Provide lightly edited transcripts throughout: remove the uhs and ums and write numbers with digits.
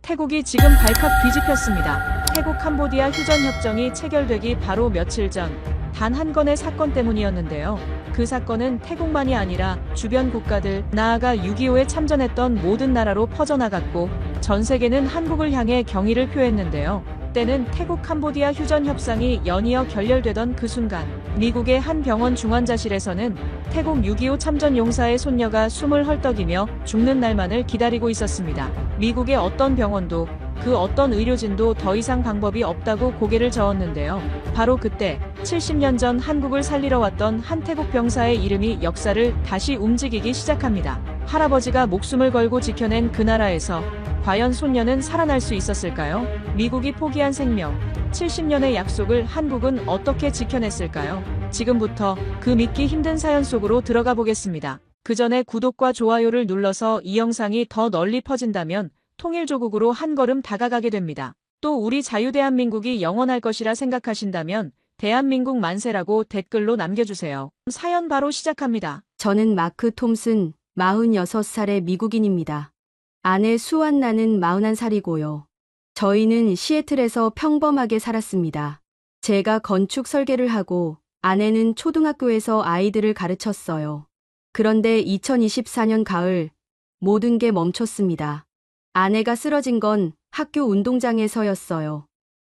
태국이 지금 발칵 뒤집혔습니다. 태국 캄보디아 휴전협정이 체결되기 바로 며칠 전 단 한 건의 사건 때문이었는데요. 그 사건은 태국만이 아니라 주변 국가들, 나아가 6.25에 참전했던 모든 나라로 퍼져나갔고 전 세계는 한국을 향해 경의를 표했는데요. 때는 태국 캄보디아 휴전협상이 연이어 결렬되던 그 순간 미국의 한 병원 중환자실에서는 태국 6.25 참전 용사의 손녀가 숨을 헐떡이며 죽는 날만을 기다리고 있었습니다. 미국의 어떤 병원도 그 어떤 의료진도 더 이상 방법이 없다고 고개를 저었는데요. 바로 그때 70년 전 한국을 살리러 왔던 한 태국 병사의 이름이 역사를 다시 움직이기 시작합니다. 할아버지가 목숨을 걸고 지켜낸 그 나라에서 과연 손녀는 살아날 수 있었을까요? 미국이 포기한 생명, 70년의 약속을 한국은 어떻게 지켜냈을까요? 지금부터 그 믿기 힘든 사연 속으로 들어가 보겠습니다. 그 전에 구독과 좋아요를 눌러서 이 영상이 더 널리 퍼진다면 통일조국으로 한 걸음 다가가게 됩니다. 또 우리 자유대한민국이 영원할 것이라 생각하신다면 대한민국 만세라고 댓글로 남겨주세요. 사연 바로 시작합니다. 저는 마크 톰슨, 46살의 미국인입니다. 아내 수완나는 41살이고요. 저희는 시애틀에서 평범하게 살았습니다. 제가 건축 설계를 하고 아내는 초등학교에서 아이들을 가르쳤어요. 그런데 2024년 가을 모든 게 멈췄습니다. 아내가 쓰러진 건 학교 운동장에서였어요.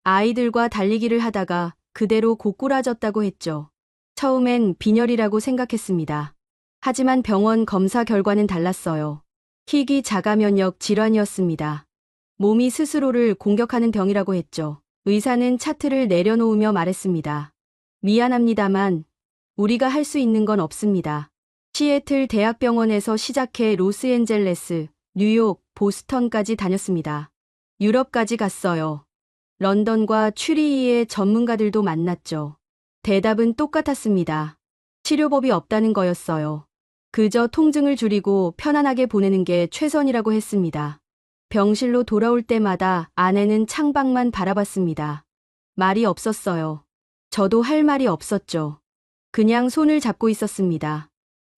아이들과 달리기를 하다가 그대로 고꾸라졌다고 했죠. 처음엔 빈혈이라고 생각했습니다. 하지만 병원 검사 결과는 달랐어요. 희귀 자가면역 질환이었습니다. 몸이 스스로를 공격하는 병이라고 했죠. 의사는 차트를 내려놓으며 말했습니다. 미안합니다만 우리가 할 수 있는 건 없습니다. 시애틀 대학병원에서 시작해 로스앤젤레스, 뉴욕, 보스턴까지 다녔습니다. 유럽까지 갔어요. 런던과 추리히의 전문가들도 만났죠. 대답은 똑같았습니다. 치료법이 없다는 거였어요. 그저 통증을 줄이고 편안하게 보내는 게 최선이라고 했습니다. 병실로 돌아올 때마다 아내는 창밖만 바라봤습니다. 말이 없었어요. 저도 할 말이 없었죠. 그냥 손을 잡고 있었습니다.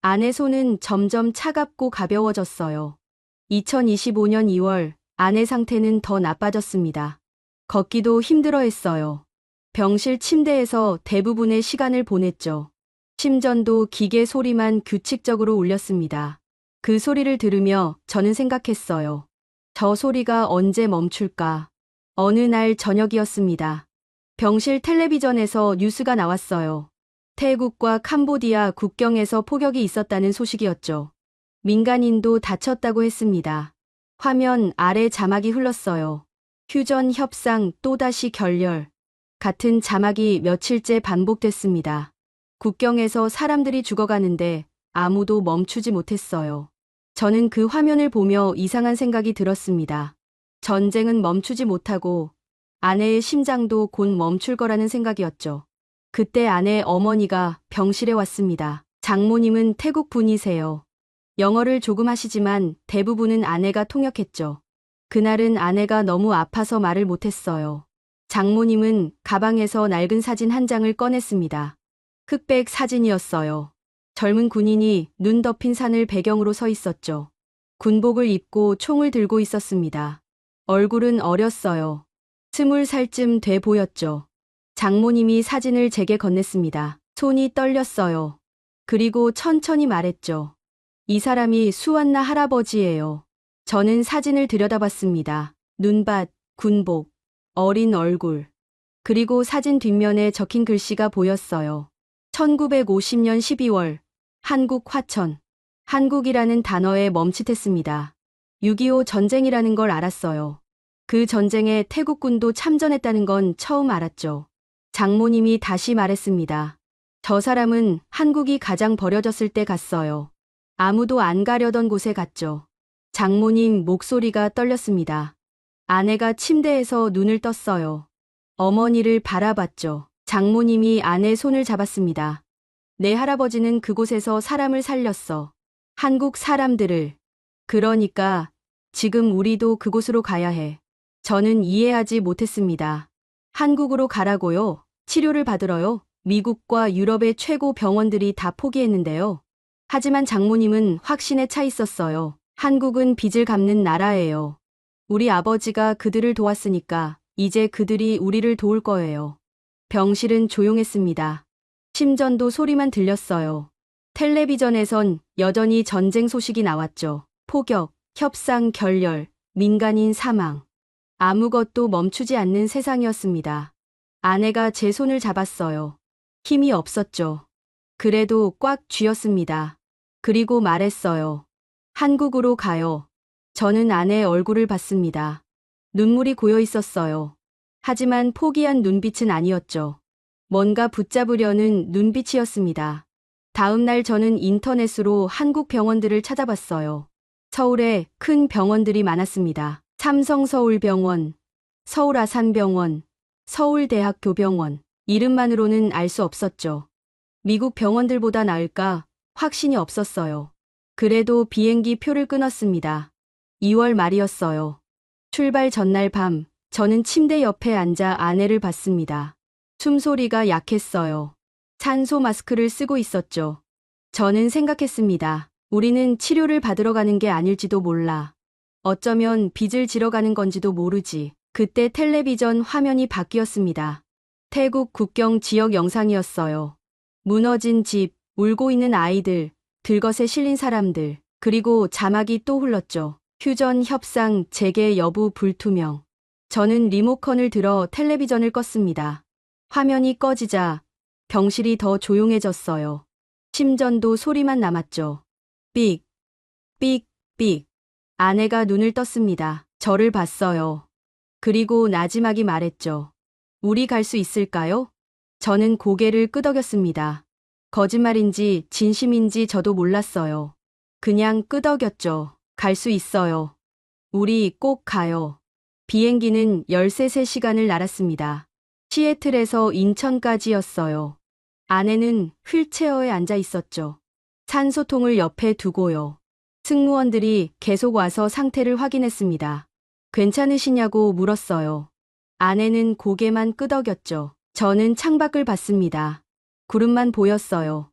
아내 손은 점점 차갑고 가벼워졌어요. 2025년 2월 아내 상태는 더 나빠졌습니다. 걷기도 힘들어했어요. 병실 침대에서 대부분의 시간을 보냈죠. 심전도 기계 소리만 규칙적으로 울렸습니다. 그 소리를 들으며 저는 생각했어요. 저 소리가 언제 멈출까? 어느 날 저녁이었습니다. 병실 텔레비전에서 뉴스가 나왔어요. 태국과 캄보디아 국경에서 폭격이 있었다는 소식이었죠. 민간인도 다쳤다고 했습니다. 화면 아래 자막이 흘렀어요. 휴전 협상 또다시 결렬. 같은 자막이 며칠째 반복됐습니다. 국경에서 사람들이 죽어가는데 아무도 멈추지 못했어요. 저는 그 화면을 보며 이상한 생각이 들었습니다. 전쟁은 멈추지 못하고 아내의 심장도 곧 멈출 거라는 생각이었죠. 그때 아내 어머니가 병실에 왔습니다. 장모님은 태국 분이세요. 영어를 조금 하시지만 대부분은 아내가 통역했죠. 그날은 아내가 너무 아파서 말을 못했어요. 장모님은 가방에서 낡은 사진 한 장을 꺼냈습니다. 흑백 사진이었어요. 젊은 군인이 눈 덮인 산을 배경으로 서 있었죠. 군복을 입고 총을 들고 있었습니다. 얼굴은 어렸어요. 20살쯤 돼 보였죠. 장모님이 사진을 제게 건넸습니다. 손이 떨렸어요. 그리고 천천히 말했죠. 이 사람이 수완나 할아버지예요. 저는 사진을 들여다봤습니다. 눈밭, 군복, 어린 얼굴. 그리고 사진 뒷면에 적힌 글씨가 보였어요. 1950년 12월, 한국 화천. 한국이라는 단어에 멈칫했습니다. 6.25 전쟁이라는 걸 알았어요. 그 전쟁에 태국군도 참전했다는 건 처음 알았죠. 장모님이 다시 말했습니다. 저 사람은 한국이 가장 버려졌을 때 갔어요. 아무도 안 가려던 곳에 갔죠. 장모님 목소리가 떨렸습니다. 아내가 침대에서 눈을 떴어요. 어머니를 바라봤죠. 장모님이 아내 손을 잡았습니다. 내 할아버지는 그곳에서 사람을 살렸어. 한국 사람들을. 그러니까 지금 우리도 그곳으로 가야 해. 저는 이해하지 못했습니다. 한국으로 가라고요? 치료를 받으러요? 미국과 유럽의 최고 병원들이 다 포기했는데요. 하지만 장모님은 확신에 차 있었어요. 한국은 빚을 갚는 나라예요. 우리 아버지가 그들을 도왔으니까 이제 그들이 우리를 도울 거예요. 병실은 조용했습니다. 심전도 소리만 들렸어요. 텔레비전에선 여전히 전쟁 소식이 나왔죠. 폭격, 협상 결렬, 민간인 사망. 아무것도 멈추지 않는 세상이었습니다. 아내가 제 손을 잡았어요. 힘이 없었죠. 그래도 꽉 쥐었습니다. 그리고 말했어요. 한국으로 가요. 저는 아내의 얼굴을 봤습니다. 눈물이 고여 있었어요. 하지만 포기한 눈빛은 아니었죠. 뭔가 붙잡으려는 눈빛이었습니다. 다음 날 저는 인터넷으로 한국 병원들을 찾아봤어요. 서울에 큰 병원들이 많았습니다. 삼성서울병원, 서울아산병원, 서울대학교병원. 이름만으로는 알 수 없었죠. 미국 병원들보다 나을까 확신이 없었어요. 그래도 비행기 표를 끊었습니다. 2월 말이었어요. 출발 전날 밤, 저는 침대 옆에 앉아 아내를 봤습니다. 숨소리가 약했어요. 산소 마스크를 쓰고 있었죠. 저는 생각했습니다. 우리는 치료를 받으러 가는 게 아닐지도 몰라. 어쩌면 빚을 지러 가는 건지도 모르지. 그때 텔레비전 화면이 바뀌었습니다. 태국 국경 지역 영상이었어요. 무너진 집, 울고 있는 아이들, 들것에 실린 사람들, 그리고 자막이 또 흘렀죠. 휴전 협상 재개 여부 불투명. 저는 리모컨을 들어 텔레비전을 껐습니다. 화면이 꺼지자 병실이 더 조용해졌어요. 심전도 소리만 남았죠. 삑, 삑, 삑. 아내가 눈을 떴습니다. 저를 봤어요. 그리고 나지막이 말했죠. 우리 갈 수 있을까요? 저는 고개를 끄덕였습니다. 거짓말인지 진심인지 저도 몰랐어요. 그냥 끄덕였죠. 갈 수 있어요. 우리 꼭 가요. 비행기는 13시간을 날았습니다. 시애틀에서 인천까지였어요. 아내는 휠체어에 앉아 있었죠. 산소통을 옆에 두고요. 승무원들이 계속 와서 상태를 확인했습니다. 괜찮으시냐고 물었어요. 아내는 고개만 끄덕였죠. 저는 창밖을 봤습니다. 구름만 보였어요.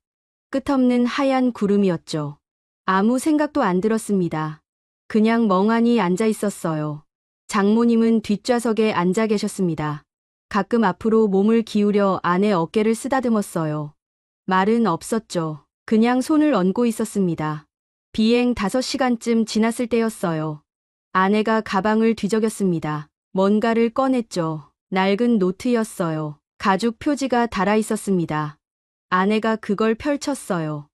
끝없는 하얀 구름이었죠. 아무 생각도 안 들었습니다. 그냥 멍하니 앉아 있었어요. 장모님은 뒷좌석에 앉아 계셨습니다. 가끔 앞으로 몸을 기울여 아내 어깨를 쓰다듬었어요. 말은 없었죠. 그냥 손을 얹고 있었습니다. 비행 5시간쯤 지났을 때였어요. 아내가 가방을 뒤적였습니다. 뭔가를 꺼냈죠. 낡은 노트였어요. 가죽 표지가 달아 있었습니다. 아내가 그걸 펼쳤어요.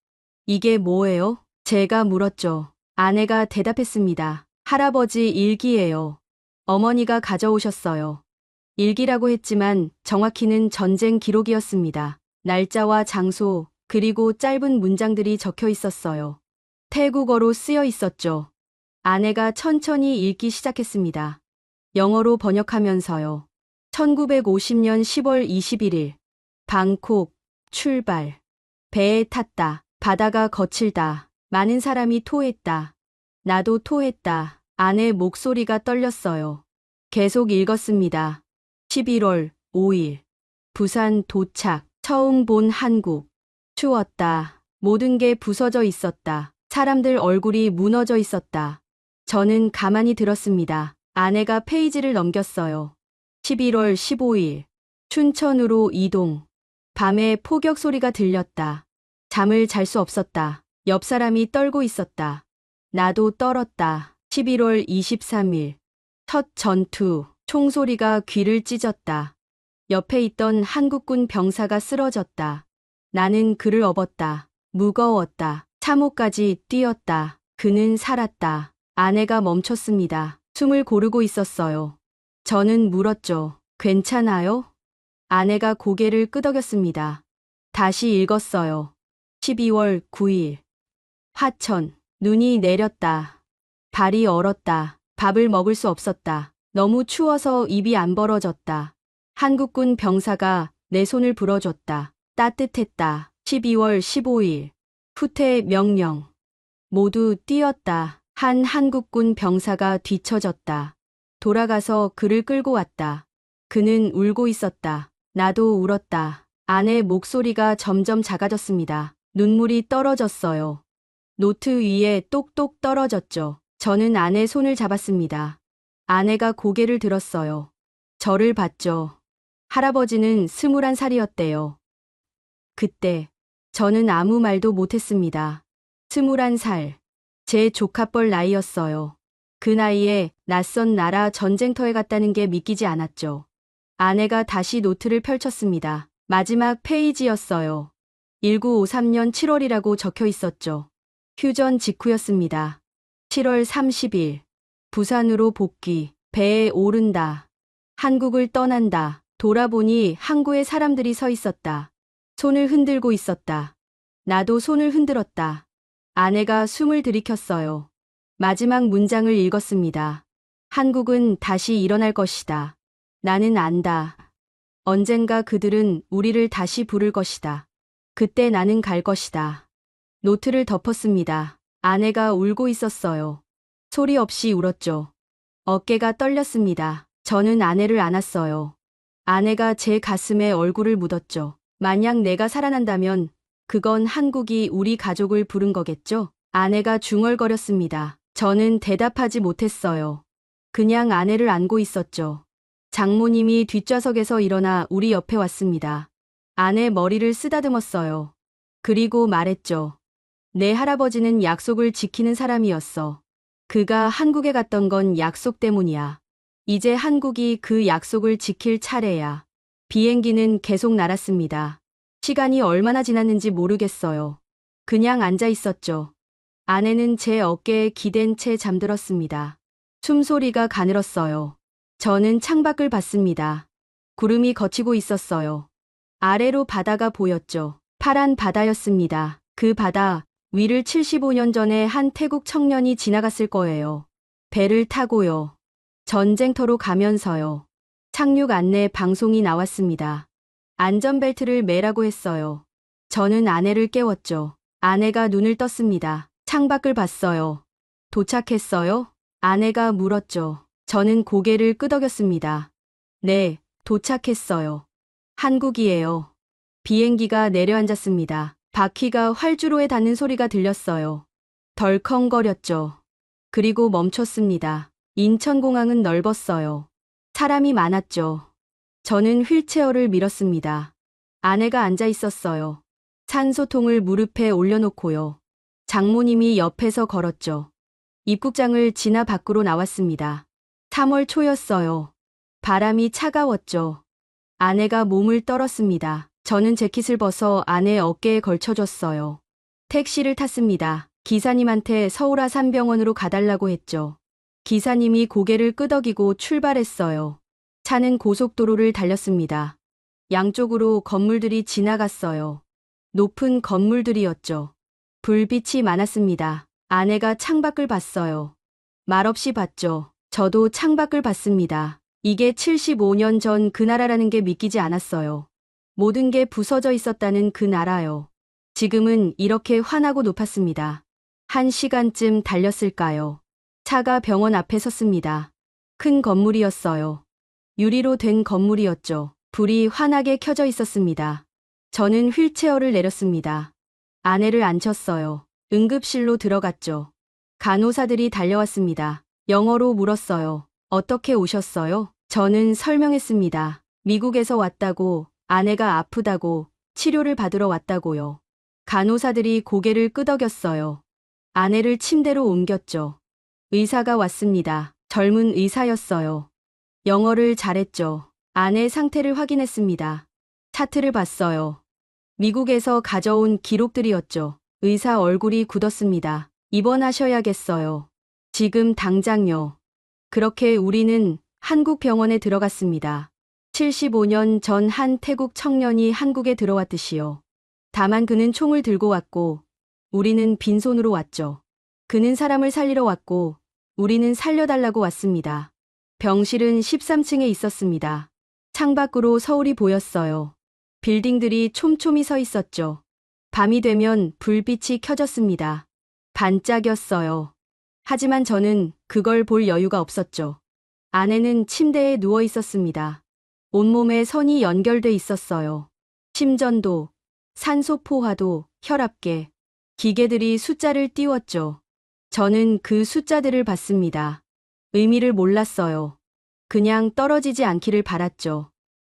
이게 뭐예요? 제가 물었죠. 아내가 대답했습니다. 할아버지 일기예요. 어머니가 가져오셨어요. 일기라고 했지만 정확히는 전쟁 기록이었습니다. 날짜와 장소, 그리고 짧은 문장들이 적혀 있었어요. 태국어로 쓰여 있었죠. 아내가 천천히 읽기 시작했습니다. 영어로 번역하면서요. 1950년 10월 21일. 방콕, 출발. 배에 탔다. 바다가 거칠다. 많은 사람이 토했다. 나도 토했다. 아내 목소리가 떨렸어요. 계속 읽었습니다. 11월 5일. 부산 도착. 처음 본 한국. 추웠다. 모든 게 부서져 있었다. 사람들 얼굴이 무너져 있었다. 저는 가만히 들었습니다. 아내가 페이지를 넘겼어요. 11월 15일. 춘천으로 이동. 밤에 폭격 소리가 들렸다. 잠을 잘 수 없었다. 옆 사람이 떨고 있었다. 나도 떨었다. 11월 23일. 첫 전투. 총소리가 귀를 찢었다. 옆에 있던 한국군 병사가 쓰러졌다. 나는 그를 업었다. 무거웠다. 참호까지 뛰었다. 그는 살았다. 아내가 멈췄습니다. 숨을 고르고 있었어요. 저는 물었죠. 괜찮아요? 아내가 고개를 끄덕였습니다. 다시 읽었어요. 12월 9일. 화천. 눈이 내렸다. 발이 얼었다. 밥을 먹을 수 없었다. 너무 추워서 입이 안 벌어졌다. 한국군 병사가 내 손을 불어줬다. 따뜻했다. 12월 15일. 후퇴 명령. 모두 뛰었다. 한 한국군 병사가 뒤처졌다. 돌아가서 그를 끌고 왔다. 그는 울고 있었다. 나도 울었다. 아내 목소리가 점점 작아졌습니다. 눈물이 떨어졌어요. 노트 위에 똑똑 떨어졌죠. 저는 아내 손을 잡았습니다. 아내가 고개를 들었어요. 저를 봤죠. 할아버지는 21살이었대요. 그때 저는 아무 말도 못했습니다. 21살. 제 조카뻘 나이였어요. 그 나이에 낯선 나라 전쟁터에 갔다는 게 믿기지 않았죠. 아내가 다시 노트를 펼쳤습니다. 마지막 페이지였어요. 1953년 7월이라고 적혀 있었죠. 휴전 직후였습니다. 7월 30일. 부산으로 복귀. 배에 오른다. 한국을 떠난다. 돌아보니 항구에 사람들이 서 있었다. 손을 흔들고 있었다. 나도 손을 흔들었다. 아내가 숨을 들이켰어요. 마지막 문장을 읽었습니다. 한국은 다시 일어날 것이다. 나는 안다. 언젠가 그들은 우리를 다시 부를 것이다. 그때 나는 갈 것이다. 노트를 덮었습니다. 아내가 울고 있었어요. 소리 없이 울었죠. 어깨가 떨렸습니다. 저는 아내를 안았어요. 아내가 제 가슴에 얼굴을 묻었죠. 만약 내가 살아난다면 그건 한국이 우리 가족을 부른 거겠죠? 아내가 중얼거렸습니다. 저는 대답하지 못했어요. 그냥 아내를 안고 있었죠. 장모님이 뒷좌석에서 일어나 우리 옆에 왔습니다. 아내 머리를 쓰다듬었어요. 그리고 말했죠. 내 할아버지는 약속을 지키는 사람이었어. 그가 한국에 갔던 건 약속 때문이야. 이제 한국이 그 약속을 지킬 차례야. 비행기는 계속 날았습니다. 시간이 얼마나 지났는지 모르겠어요. 그냥 앉아 있었죠. 아내는 제 어깨에 기댄 채 잠들었습니다. 숨소리가 가늘었어요. 저는 창밖을 봤습니다. 구름이 걷히고 있었어요. 아래로 바다가 보였죠. 파란 바다였습니다. 그 바다 위를 75년 전에 한 태국 청년이 지나갔을 거예요. 배를 타고요. 전쟁터로 가면서요. 착륙 안내 방송이 나왔습니다. 안전벨트를 매라고 했어요. 저는 아내를 깨웠죠. 아내가 눈을 떴습니다. 창밖을 봤어요. 도착했어요? 아내가 물었죠. 저는 고개를 끄덕였습니다. 네, 도착했어요. 한국이에요. 비행기가 내려앉았습니다. 바퀴가 활주로에 닿는 소리가 들렸어요. 덜컹거렸죠. 그리고 멈췄습니다. 인천공항은 넓었어요. 사람이 많았죠. 저는 휠체어를 밀었습니다. 아내가 앉아 있었어요. 산소통을 무릎에 올려놓고요. 장모님이 옆에서 걸었죠. 입국장을 지나 밖으로 나왔습니다. 3월 초였어요. 바람이 차가웠죠. 아내가 몸을 떨었습니다. 저는 재킷을 벗어 아내 어깨에 걸쳐줬어요. 택시를 탔습니다. 기사님한테 서울 아산병원으로 가달라고 했죠. 기사님이 고개를 끄덕이고 출발했어요. 차는 고속도로를 달렸습니다. 양쪽으로 건물들이 지나갔어요. 높은 건물들이었죠. 불빛이 많았습니다. 아내가 창밖을 봤어요. 말없이 봤죠. 저도 창밖을 봤습니다. 이게 75년 전 그 나라라는 게 믿기지 않았어요. 모든 게 부서져 있었다는 그 나라요. 지금은 이렇게 환하고 높았습니다. 1시간쯤 달렸을까요? 차가 병원 앞에 섰습니다. 큰 건물이었어요. 유리로 된 건물이었죠. 불이 환하게 켜져 있었습니다. 저는 휠체어를 내렸습니다. 아내를 앉혔어요. 응급실로 들어갔죠. 간호사들이 달려왔습니다. 영어로 물었어요. 어떻게 오셨어요? 저는 설명했습니다. 미국에서 왔다고, 아내가 아프다고, 치료를 받으러 왔다고요. 간호사들이 고개를 끄덕였어요. 아내를 침대로 옮겼죠. 의사가 왔습니다. 젊은 의사였어요. 영어를 잘했죠. 아내 상태를 확인했습니다. 차트를 봤어요. 미국에서 가져온 기록들이었죠. 의사 얼굴이 굳었습니다. 입원하셔야겠어요. 지금 당장요. 그렇게 우리는 한국 병원에 들어갔습니다. 75년 전 한 태국 청년이 한국에 들어왔듯이요. 다만 그는 총을 들고 왔고 우리는 빈손으로 왔죠. 그는 사람을 살리러 왔고 우리는 살려달라고 왔습니다. 병실은 13층에 있었습니다. 창밖으로 서울이 보였어요. 빌딩들이 촘촘히 서 있었죠. 밤이 되면 불빛이 켜졌습니다. 반짝였어요. 하지만 저는 그걸 볼 여유가 없었죠. 아내는 침대에 누워 있었습니다. 온몸에 선이 연결돼 있었어요. 심전도, 산소포화도, 혈압계, 기계들이 숫자를 띄웠죠. 저는 그 숫자들을 봤습니다. 의미를 몰랐어요. 그냥 떨어지지 않기를 바랐죠.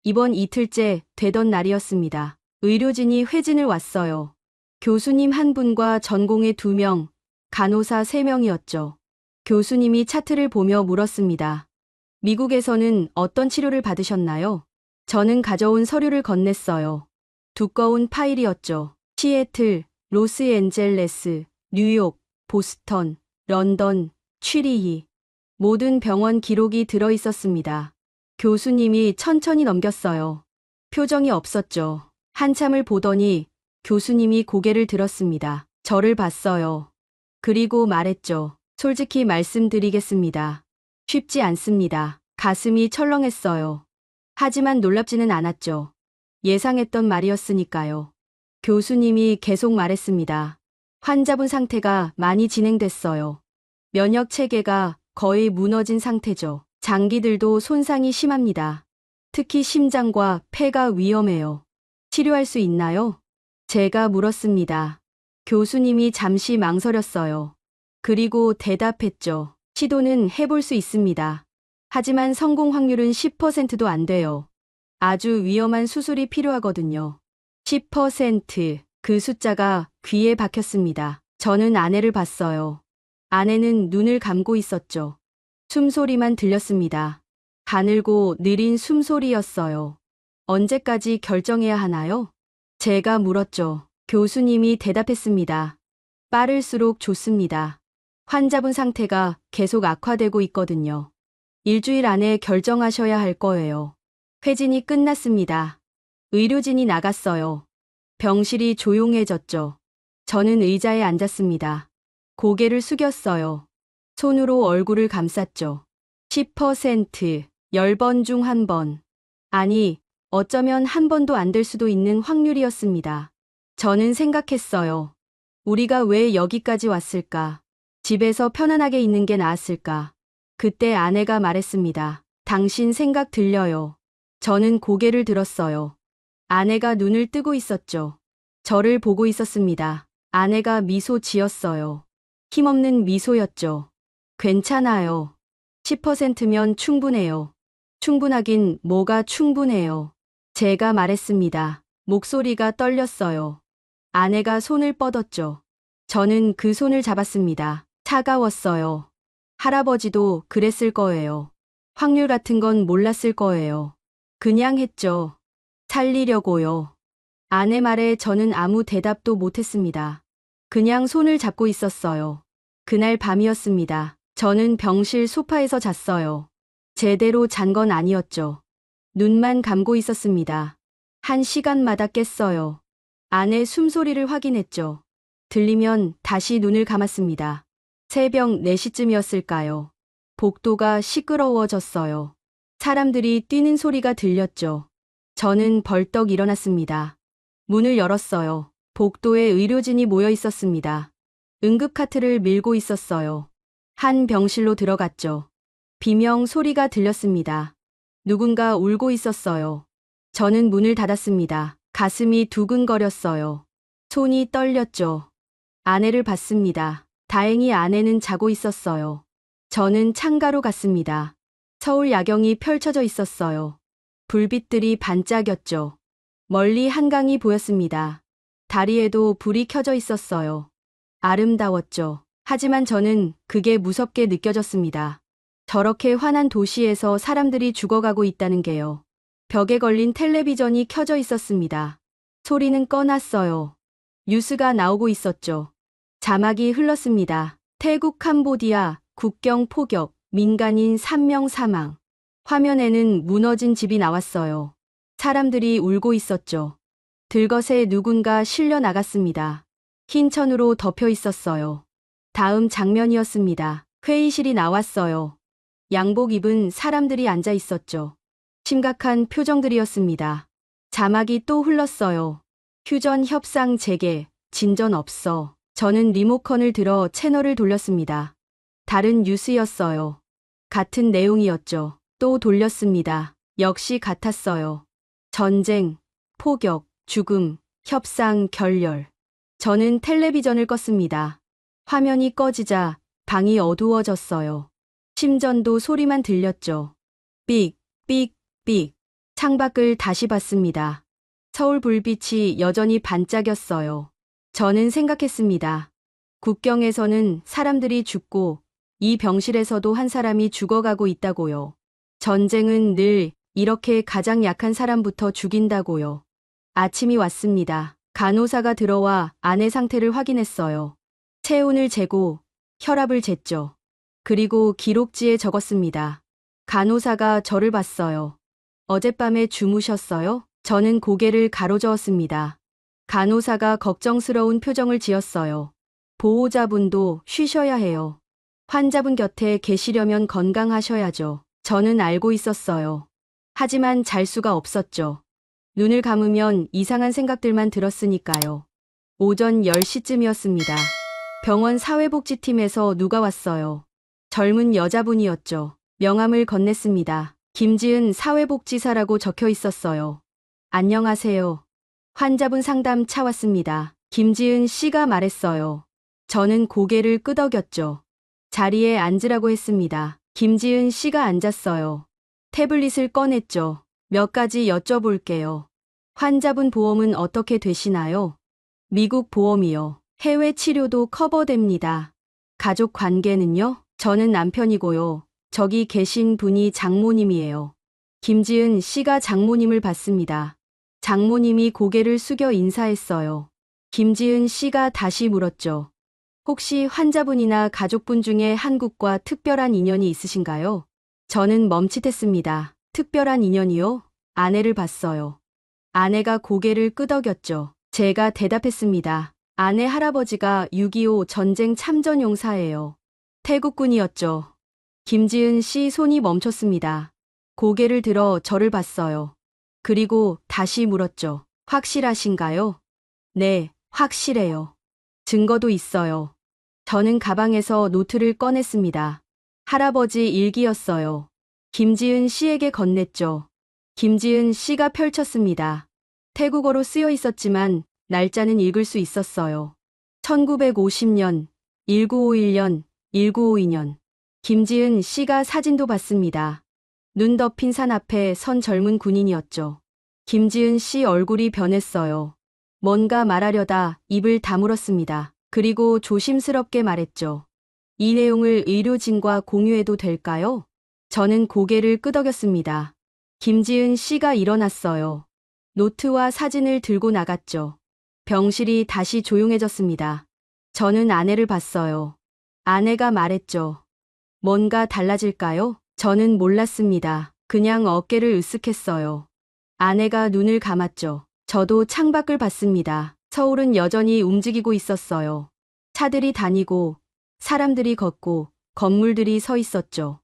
이번 이틀째 되던 날이었습니다. 의료진이 회진을 왔어요. 교수님 한 분과 전공의 2명, 간호사 3명이었죠. 교수님이 차트를 보며 물었습니다. 미국에서는 어떤 치료를 받으셨나요? 저는 가져온 서류를 건넸어요. 두꺼운 파일이었죠. 시애틀, 로스앤젤레스, 뉴욕, 보스턴, 런던, 취리히. 모든 병원 기록이 들어 있었습니다. 교수님이 천천히 넘겼어요. 표정이 없었죠. 한참을 보더니 교수님이 고개를 들었습니다. 저를 봤어요. 그리고 말했죠. 솔직히 말씀드리겠습니다. 쉽지 않습니다. 가슴이 철렁했어요. 하지만 놀랍지는 않았죠. 예상했던 말이었으니까요. 교수님이 계속 말했습니다. 환자분 상태가 많이 진행됐어요. 면역 체계가 거의 무너진 상태죠. 장기들도 손상이 심합니다. 특히 심장과 폐가 위험해요. 치료할 수 있나요? 제가 물었습니다. 교수님이 잠시 망설였어요. 그리고 대답했죠. 시도는 해볼 수 있습니다. 하지만 성공 확률은 10%도 안 돼요. 아주 위험한 수술이 필요하거든요. 10%. 그 숫자가 귀에 박혔습니다. 저는 아내를 봤어요. 아내는 눈을 감고 있었죠. 숨소리만 들렸습니다. 가늘고 느린 숨소리였어요. 언제까지 결정해야 하나요? 제가 물었죠. 교수님이 대답했습니다. 빠를수록 좋습니다. 환자분 상태가 계속 악화되고 있거든요. 일주일 안에 결정하셔야 할 거예요. 회진이 끝났습니다. 의료진이 나갔어요. 병실이 조용해졌죠. 저는 의자에 앉았습니다. 고개를 숙였어요. 손으로 얼굴을 감쌌죠. 10%, 10번 중 1번. 아니, 어쩌면 한 번도 안 될 수도 있는 확률이었습니다. 저는 생각했어요. 우리가 왜 여기까지 왔을까? 집에서 편안하게 있는 게 나았을까? 그때 아내가 말했습니다. 당신 생각 들려요. 저는 고개를 들었어요. 아내가 눈을 뜨고 있었죠. 저를 보고 있었습니다. 아내가 미소 지었어요. 힘없는 미소였죠. 괜찮아요. 10%면 충분해요. 충분하긴 뭐가 충분해요. 제가 말했습니다. 목소리가 떨렸어요. 아내가 손을 뻗었죠. 저는 그 손을 잡았습니다. 차가웠어요. 할아버지도 그랬을 거예요. 확률 같은 건 몰랐을 거예요. 그냥 했죠. 살리려고요. 아내 말에 저는 아무 대답도 못했습니다. 그냥 손을 잡고 있었어요. 그날 밤이었습니다. 저는 병실 소파에서 잤어요. 제대로 잔 건 아니었죠. 눈만 감고 있었습니다. 1시간마다 깼어요. 아내 숨소리를 확인했죠. 들리면 다시 눈을 감았습니다. 새벽 4시쯤이었을까요? 복도가 시끄러워졌어요. 사람들이 뛰는 소리가 들렸죠. 저는 벌떡 일어났습니다. 문을 열었어요. 복도에 의료진이 모여 있었습니다. 응급카트를 밀고 있었어요. 한 병실로 들어갔죠. 비명 소리가 들렸습니다. 누군가 울고 있었어요. 저는 문을 닫았습니다. 가슴이 두근거렸어요. 손이 떨렸죠. 아내를 봤습니다. 다행히 아내는 자고 있었어요. 저는 창가로 갔습니다. 서울 야경이 펼쳐져 있었어요. 불빛들이 반짝였죠. 멀리 한강이 보였습니다. 다리에도 불이 켜져 있었어요. 아름다웠죠. 하지만 저는 그게 무섭게 느껴졌습니다. 저렇게 환한 도시에서 사람들이 죽어가고 있다는 게요. 벽에 걸린 텔레비전이 켜져 있었습니다. 소리는 꺼놨어요. 뉴스가 나오고 있었죠. 자막이 흘렀습니다. 태국 캄보디아 국경 포격, 민간인 3명 사망. 화면에는 무너진 집이 나왔어요. 사람들이 울고 있었죠. 들것에 누군가 실려 나갔습니다. 흰 천으로 덮여 있었어요. 다음 장면이었습니다. 회의실이 나왔어요. 양복 입은 사람들이 앉아 있었죠. 심각한 표정들이었습니다. 자막이 또 흘렀어요. 휴전 협상 재개, 진전 없어. 저는 리모컨을 들어 채널을 돌렸습니다. 다른 뉴스였어요. 같은 내용이었죠. 또 돌렸습니다. 역시 같았어요. 전쟁, 포격, 죽음, 협상, 결렬. 저는 텔레비전을 껐습니다. 화면이 꺼지자 방이 어두워졌어요. 심전도 소리만 들렸죠. 삑, 삑, 삑. 창밖을 다시 봤습니다. 서울 불빛이 여전히 반짝였어요. 저는 생각했습니다. 국경에서는 사람들이 죽고 이 병실에서도 한 사람이 죽어가고 있다고요. 전쟁은 늘 이렇게 가장 약한 사람부터 죽인다고요. 아침이 왔습니다. 간호사가 들어와 아내 상태를 확인했어요. 체온을 재고 혈압을 쟀죠. 그리고 기록지에 적었습니다. 간호사가 저를 봤어요. 어젯밤에 주무셨어요? 저는 고개를 가로저었습니다. 간호사가 걱정스러운 표정을 지었어요. 보호자분도 쉬셔야 해요. 환자분 곁에 계시려면 건강하셔야죠. 저는 알고 있었어요. 하지만 잘 수가 없었죠. 눈을 감으면 이상한 생각들만 들었으니까요. 오전 10시쯤이었습니다. 병원 사회복지팀에서 누가 왔어요. 젊은 여자분이었죠. 명함을 건넸습니다. 김지은 사회복지사라고 적혀 있었어요. 안녕하세요. 환자분 상담차 왔습니다. 김지은 씨가 말했어요. 저는 고개를 끄덕였죠. 자리에 앉으라고 했습니다. 김지은 씨가 앉았어요. 태블릿을 꺼냈죠. 몇 가지 여쭤볼게요. 환자분 보험은 어떻게 되시나요? 미국 보험이요. 해외 치료도 커버됩니다. 가족 관계는요? 저는 남편이고요. 저기 계신 분이 장모님이에요. 김지은 씨가 장모님을 봤습니다. 장모님이 고개를 숙여 인사했어요. 김지은 씨가 다시 물었죠. 혹시 환자분이나 가족분 중에 한국과 특별한 인연이 있으신가요? 저는 멈칫했습니다. 특별한 인연이요? 아내를 봤어요. 아내가 고개를 끄덕였죠. 제가 대답했습니다. 아내 할아버지가 6.25 전쟁 참전용사예요. 태국군이었죠. 김지은 씨 손이 멈췄습니다. 고개를 들어 저를 봤어요. 그리고 다시 물었죠. 확실하신가요? 네, 확실해요. 증거도 있어요. 저는 가방에서 노트를 꺼냈습니다. 할아버지 일기였어요. 김지은 씨에게 건넸죠. 김지은 씨가 펼쳤습니다. 태국어로 쓰여 있었지만 날짜는 읽을 수 있었어요. 1950년, 1951년, 1952년. 김지은 씨가 사진도 봤습니다. 눈 덮인 산 앞에 선 젊은 군인이었죠. 김지은 씨 얼굴이 변했어요. 뭔가 말하려다 입을 다물었습니다. 그리고 조심스럽게 말했죠. 이 내용을 의료진과 공유해도 될까요? 저는 고개를 끄덕였습니다. 김지은 씨가 일어났어요. 노트와 사진을 들고 나갔죠. 병실이 다시 조용해졌습니다. 저는 아내를 봤어요. 아내가 말했죠. 뭔가 달라질까요? 저는 몰랐습니다. 그냥 어깨를 으쓱했어요. 아내가 눈을 감았죠. 저도 창밖을 봤습니다. 서울은 여전히 움직이고 있었어요. 차들이 다니고 사람들이 걷고 건물들이 서 있었죠.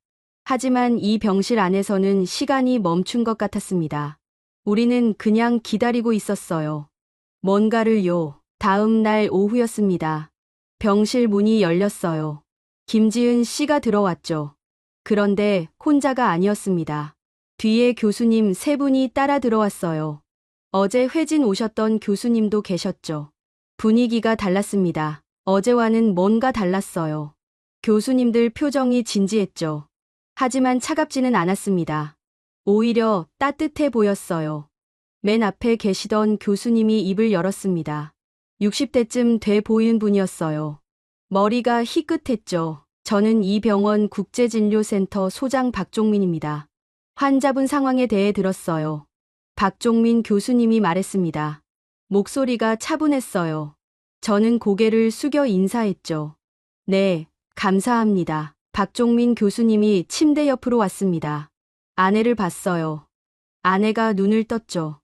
하지만 이 병실 안에서는 시간이 멈춘 것 같았습니다. 우리는 그냥 기다리고 있었어요. 뭔가를요. 다음 날 오후였습니다. 병실 문이 열렸어요. 김지은 씨가 들어왔죠. 그런데 혼자가 아니었습니다. 뒤에 교수님 3분이 따라 들어왔어요. 어제 회진 오셨던 교수님도 계셨죠. 분위기가 달랐습니다. 어제와는 뭔가 달랐어요. 교수님들 표정이 진지했죠. 하지만 차갑지는 않았습니다. 오히려 따뜻해 보였어요. 맨 앞에 계시던 교수님이 입을 열었습니다. 60대쯤 돼 보이는 분이었어요. 머리가 희끗했죠. 저는 이 병원 국제진료센터 소장 박종민입니다. 환자분 상황에 대해 들었어요. 박종민 교수님이 말했습니다. 목소리가 차분했어요. 저는 고개를 숙여 인사했죠. 네, 감사합니다. 박종민 교수님이 침대 옆으로 왔습니다. 아내를 봤어요. 아내가 눈을 떴죠.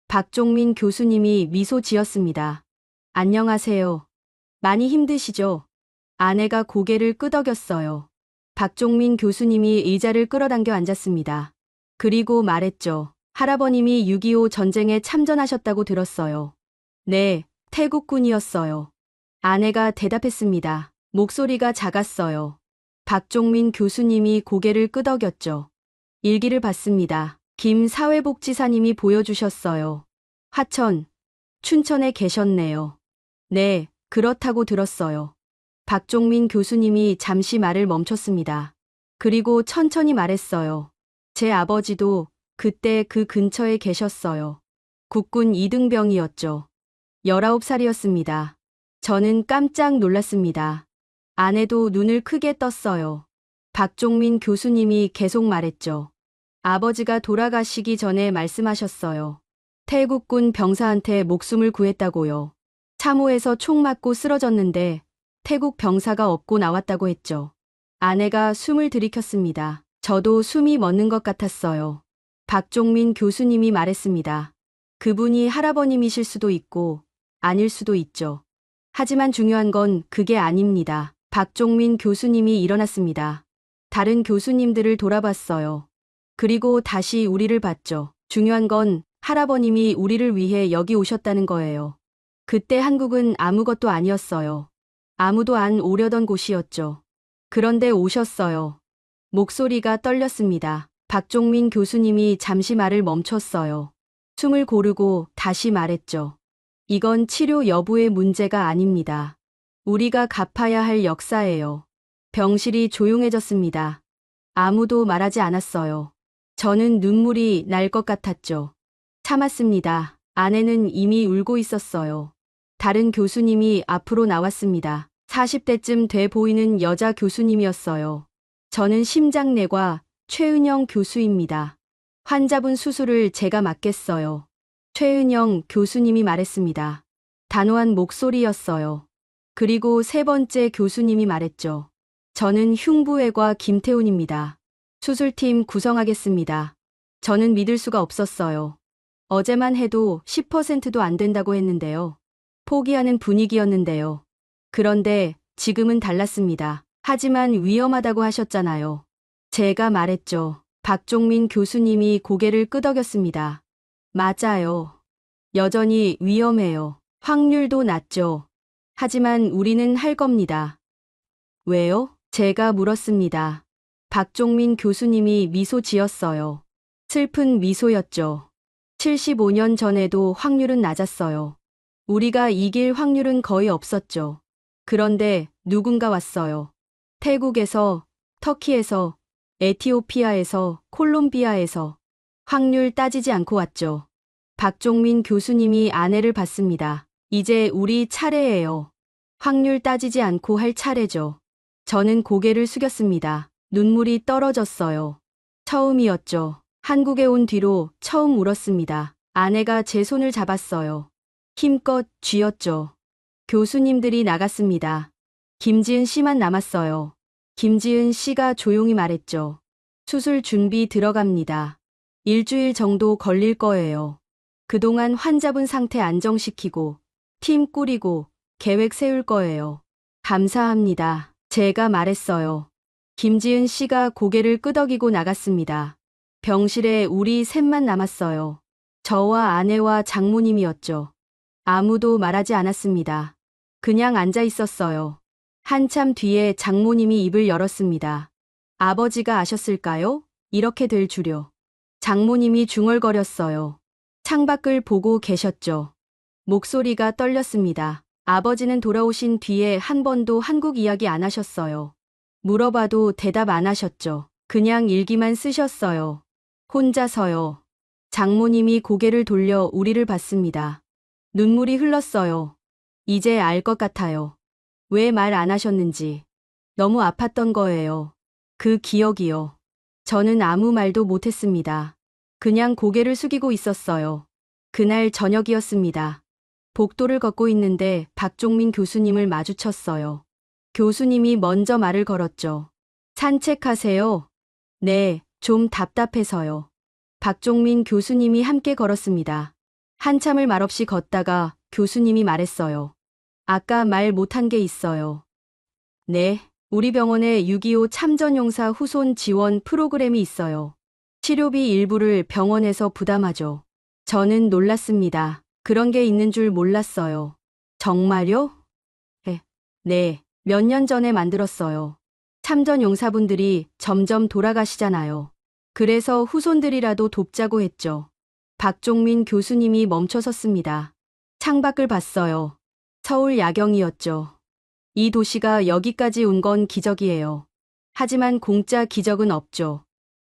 박종민 교수님이 미소 지었습니다. 안녕하세요. 많이 힘드시죠? 아내가 고개를 끄덕였어요. 박종민 교수님이 의자를 끌어당겨 앉았습니다. 그리고 말했죠. 할아버님이 6.25 전쟁에 참전하셨다고 들었어요. 네, 태국군이었어요. 아내가 대답했습니다. 목소리가 작았어요. 박종민 교수님이 고개를 끄덕였죠. 일기를 봤습니다. 김 사회복지사님이 보여주셨어요. 화천, 춘천에 계셨네요. 네, 그렇다고 들었어요. 박종민 교수님이 잠시 말을 멈췄습니다. 그리고 천천히 말했어요. 제 아버지도 그때 그 근처에 계셨어요. 국군 2등병이었죠. 19살이었습니다. 저는 깜짝 놀랐습니다. 아내도 눈을 크게 떴어요. 박종민 교수님이 계속 말했죠. 아버지가 돌아가시기 전에 말씀하셨어요. 태국군 병사한테 목숨을 구했다고요. 참호에서 총 맞고 쓰러졌는데 태국 병사가 업고 나왔다고 했죠. 아내가 숨을 들이켰습니다. 저도 숨이 멎는 것 같았어요. 박종민 교수님이 말했습니다. 그분이 할아버님이실 수도 있고 아닐 수도 있죠. 하지만 중요한 건 그게 아닙니다. 박종민 교수님이 일어났습니다. 다른 교수님들을 돌아봤어요. 그리고 다시 우리를 봤죠. 중요한 건 할아버님이 우리를 위해 여기 오셨다는 거예요. 그때 한국은 아무것도 아니었어요. 아무도 안 오려던 곳이었죠. 그런데 오셨어요. 목소리가 떨렸습니다. 박종민 교수님이 잠시 말을 멈췄어요. 숨을 고르고 다시 말했죠. 이건 치료 여부의 문제가 아닙니다. 우리가 갚아야 할 역사예요. 병실이 조용해졌습니다. 아무도 말하지 않았어요. 저는 눈물이 날 것 같았죠. 참았습니다. 아내는 이미 울고 있었어요. 다른 교수님이 앞으로 나왔습니다. 40대쯤 돼 보이는 여자 교수님이었어요. 저는 심장내과 최은영 교수입니다. 환자분 수술을 제가 맡겠어요. 최은영 교수님이 말했습니다. 단호한 목소리였어요. 그리고 세 번째 교수님이 말했죠. 저는 흉부외과 김태훈입니다. 수술팀 구성하겠습니다. 저는 믿을 수가 없었어요. 어제만 해도 10%도 안 된다고 했는데요. 포기하는 분위기였는데요. 그런데 지금은 달랐습니다. 하지만 위험하다고 하셨잖아요. 제가 말했죠. 박종민 교수님이 고개를 끄덕였습니다. 맞아요. 여전히 위험해요. 확률도 낮죠. 하지만 우리는 할 겁니다. 왜요? 제가 물었습니다. 박종민 교수님이 미소 지었어요. 슬픈 미소였죠. 75년 전에도 확률은 낮았어요. 우리가 이길 확률은 거의 없었죠. 그런데 누군가 왔어요. 태국에서, 터키에서, 에티오피아에서, 콜롬비아에서 확률 따지지 않고 왔죠. 박종민 교수님이 아내를 봤습니다. 이제 우리 차례예요. 확률 따지지 않고 할 차례죠. 저는 고개를 숙였습니다. 눈물이 떨어졌어요. 처음이었죠. 한국에 온 뒤로 처음 울었습니다. 아내가 제 손을 잡았어요. 힘껏 쥐었죠. 교수님들이 나갔습니다. 김지은 씨만 남았어요. 김지은 씨가 조용히 말했죠. 수술 준비 들어갑니다. 일주일 정도 걸릴 거예요. 그동안 환자분 상태 안정시키고 팀 꾸리고 계획 세울 거예요. 감사합니다. 제가 말했어요. 김지은 씨가 고개를 끄덕이고 나갔습니다. 병실에 우리 셋만 남았어요. 저와 아내와 장모님이었죠. 아무도 말하지 않았습니다. 그냥 앉아 있었어요. 한참 뒤에 장모님이 입을 열었습니다. 아버지가 아셨을까요? 이렇게 될 줄요. 장모님이 중얼거렸어요. 창밖을 보고 계셨죠. 목소리가 떨렸습니다. 아버지는 돌아오신 뒤에 한 번도 한국 이야기 안 하셨어요. 물어봐도 대답 안 하셨죠. 그냥 일기만 쓰셨어요. 혼자서요. 장모님이 고개를 돌려 우리를 봤습니다. 눈물이 흘렀어요. 이제 알 것 같아요. 왜 말 안 하셨는지. 너무 아팠던 거예요. 그 기억이요. 저는 아무 말도 못했습니다. 그냥 고개를 숙이고 있었어요. 그날 저녁이었습니다. 복도를 걷고 있는데 박종민 교수님을 마주쳤어요. 교수님이 먼저 말을 걸었죠. 산책하세요. 네, 좀 답답해서요. 박종민 교수님이 함께 걸었습니다. 한참을 말없이 걷다가 교수님이 말했어요. 아까 말 못한 게 있어요. 네, 우리 병원에 6.25 참전용사 후손 지원 프로그램이 있어요. 치료비 일부를 병원에서 부담하죠. 저는 놀랐습니다. 그런 게 있는 줄 몰랐어요. 정말요? 네, 몇 년 전에 만들었어요. 참전용사분들이 점점 돌아가시잖아요. 그래서 후손들이라도 돕자고 했죠. 박종민 교수님이 멈춰섰습니다. 창밖을 봤어요. 서울 야경이었죠. 이 도시가 여기까지 온 건 기적이에요. 하지만 공짜 기적은 없죠.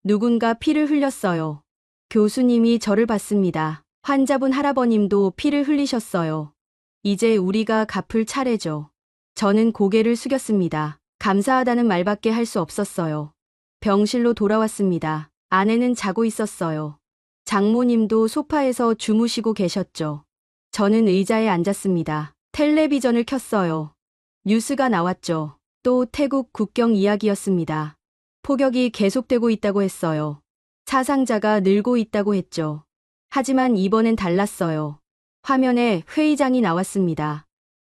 누군가 피를 흘렸어요. 교수님이 저를 봤습니다. 환자분 할아버님도 피를 흘리셨어요. 이제 우리가 갚을 차례죠. 저는 고개를 숙였습니다. 감사하다는 말밖에 할 수 없었어요. 병실로 돌아왔습니다. 아내는 자고 있었어요. 장모님도 소파에서 주무시고 계셨죠. 저는 의자에 앉았습니다. 텔레비전을 켰어요. 뉴스가 나왔죠. 또 태국 국경 이야기였습니다. 폭격이 계속되고 있다고 했어요. 사상자가 늘고 있다고 했죠. 하지만 이번엔 달랐어요. 화면에 회의장이 나왔습니다.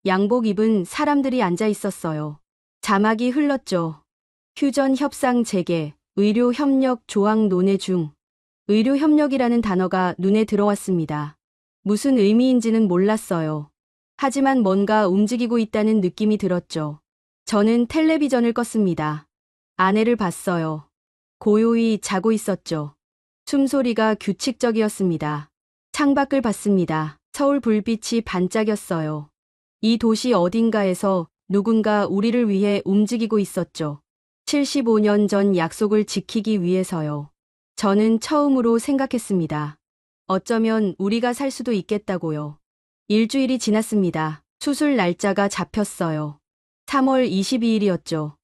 양복 입은 사람들이 앉아 있었어요. 자막이 흘렀죠. 휴전 협상 재개, 의료 협력 조항 논의 중. 의료 협력이라는 단어가 눈에 들어왔습니다. 무슨 의미인지는 몰랐어요. 하지만 뭔가 움직이고 있다는 느낌이 들었죠. 저는 텔레비전을 껐습니다. 아내를 봤어요. 고요히 자고 있었죠. 숨소리가 규칙적이었습니다. 창밖을 봤습니다. 서울 불빛이 반짝였어요. 이 도시 어딘가에서 누군가 우리를 위해 움직이고 있었죠. 75년 전 약속을 지키기 위해서요. 저는 처음으로 생각했습니다. 어쩌면 우리가 살 수도 있겠다고요. 일주일이 지났습니다. 수술 날짜가 잡혔어요. 3월 22일이었죠.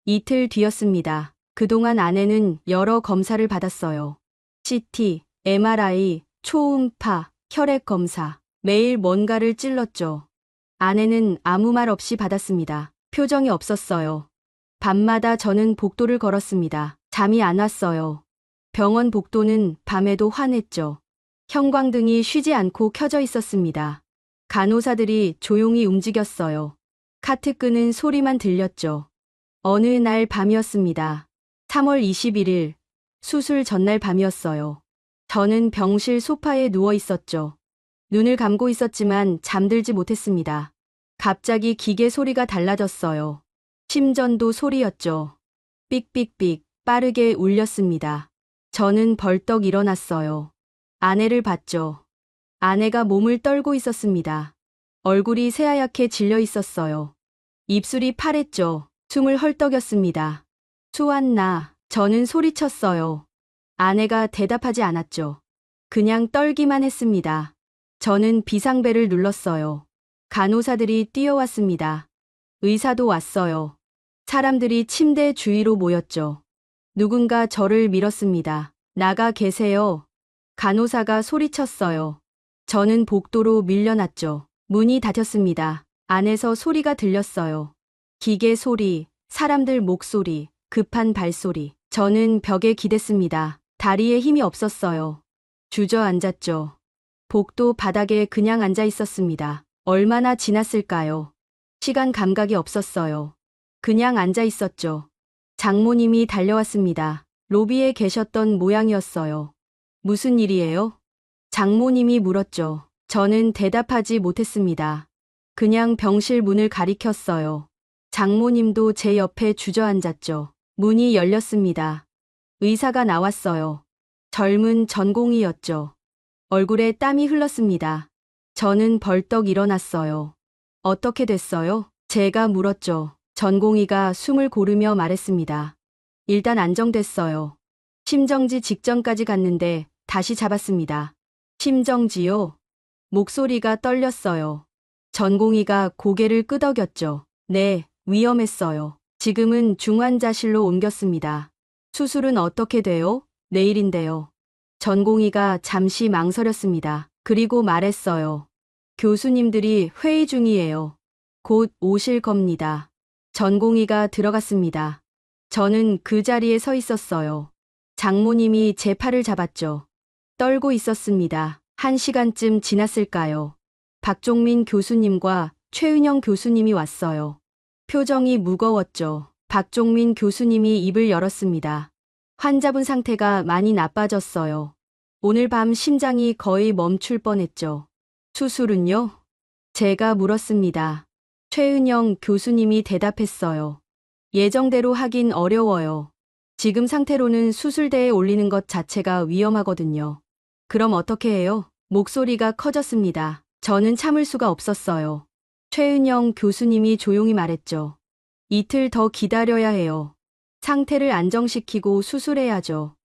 이틀 뒤였습니다. 그동안 아내는 여러 검사를 받았어요. CT, MRI, 초음파, 혈액 검사. 매일 뭔가를 찔렀죠. 아내는 아무 말 없이 받았습니다. 표정이 없었어요. 밤마다 저는 복도를 걸었습니다. 잠이 안 왔어요. 병원 복도는 밤에도 환했죠. 형광등이 쉬지 않고 켜져 있었습니다. 간호사들이 조용히 움직였어요. 카트 끄는 소리만 들렸죠. 어느 날 밤이었습니다. 3월 21일, 수술 전날 밤이었어요. 저는 병실 소파에 누워 있었죠. 눈을 감고 있었지만 잠들지 못했습니다. 갑자기 기계 소리가 달라졌어요. 심전도 소리였죠. 삑삑삑 빠르게 울렸습니다. 저는 벌떡 일어났어요. 아내를 봤죠. 아내가 몸을 떨고 있었습니다. 얼굴이 새하얗게 질려 있었어요. 입술이 파랬죠. 숨을 헐떡였습니다. 수았나. 저는 소리쳤어요. 아내가 대답하지 않았죠. 그냥 떨기만 했습니다. 저는 비상벨을 눌렀어요. 간호사들이 뛰어왔습니다. 의사도 왔어요. 사람들이 침대 주위로 모였죠. 누군가 저를 밀었습니다. 나가 계세요. 간호사가 소리쳤어요. 저는 복도로 밀려났죠. 문이 닫혔습니다. 안에서 소리가 들렸어요. 기계 소리, 사람들 목소리, 급한 발소리. 저는 벽에 기댔습니다. 다리에 힘이 없었어요. 주저앉았죠. 복도 바닥에 그냥 앉아 있었습니다. 얼마나 지났을까요? 시간 감각이 없었어요. 그냥 앉아 있었죠. 장모님이 달려왔습니다. 로비에 계셨던 모양이었어요. 무슨 일이에요? 장모님이 물었죠. 저는 대답하지 못했습니다. 그냥 병실 문을 가리켰어요. 장모님도 제 옆에 주저앉았죠. 문이 열렸습니다. 의사가 나왔어요. 젊은 전공의였죠. 얼굴에 땀이 흘렀습니다. 저는 벌떡 일어났어요. 어떻게 됐어요? 제가 물었죠. 전공의가 숨을 고르며 말했습니다. 일단 안정됐어요. 심정지 직전까지 갔는데 다시 잡았습니다. 심정지요? 목소리가 떨렸어요. 전공의가 고개를 끄덕였죠. 네, 위험했어요. 지금은 중환자실로 옮겼습니다. 수술은 어떻게 돼요? 내일인데요. 전공의가 잠시 망설였습니다. 그리고 말했어요. 교수님들이 회의 중이에요. 곧 오실 겁니다. 전공의가 들어갔습니다. 저는 그 자리에 서 있었어요. 장모님이 제 팔을 잡았죠. 떨고 있었습니다. 1시간쯤 지났을까요? 박종민 교수님과 최은영 교수님이 왔어요. 표정이 무거웠죠. 박종민 교수님이 입을 열었습니다. 환자분 상태가 많이 나빠졌어요. 오늘 밤 심장이 거의 멈출 뻔했죠. 수술은요? 제가 물었습니다. 최은영 교수님이 대답했어요. 예정대로 하긴 어려워요. 지금 상태로는 수술대에 올리는 것 자체가 위험하거든요. 그럼 어떻게 해요? 목소리가 커졌습니다. 저는 참을 수가 없었어요. 최은영 교수님이 조용히 말했죠. 이틀 더 기다려야 해요. 상태를 안정시키고 수술해야죠.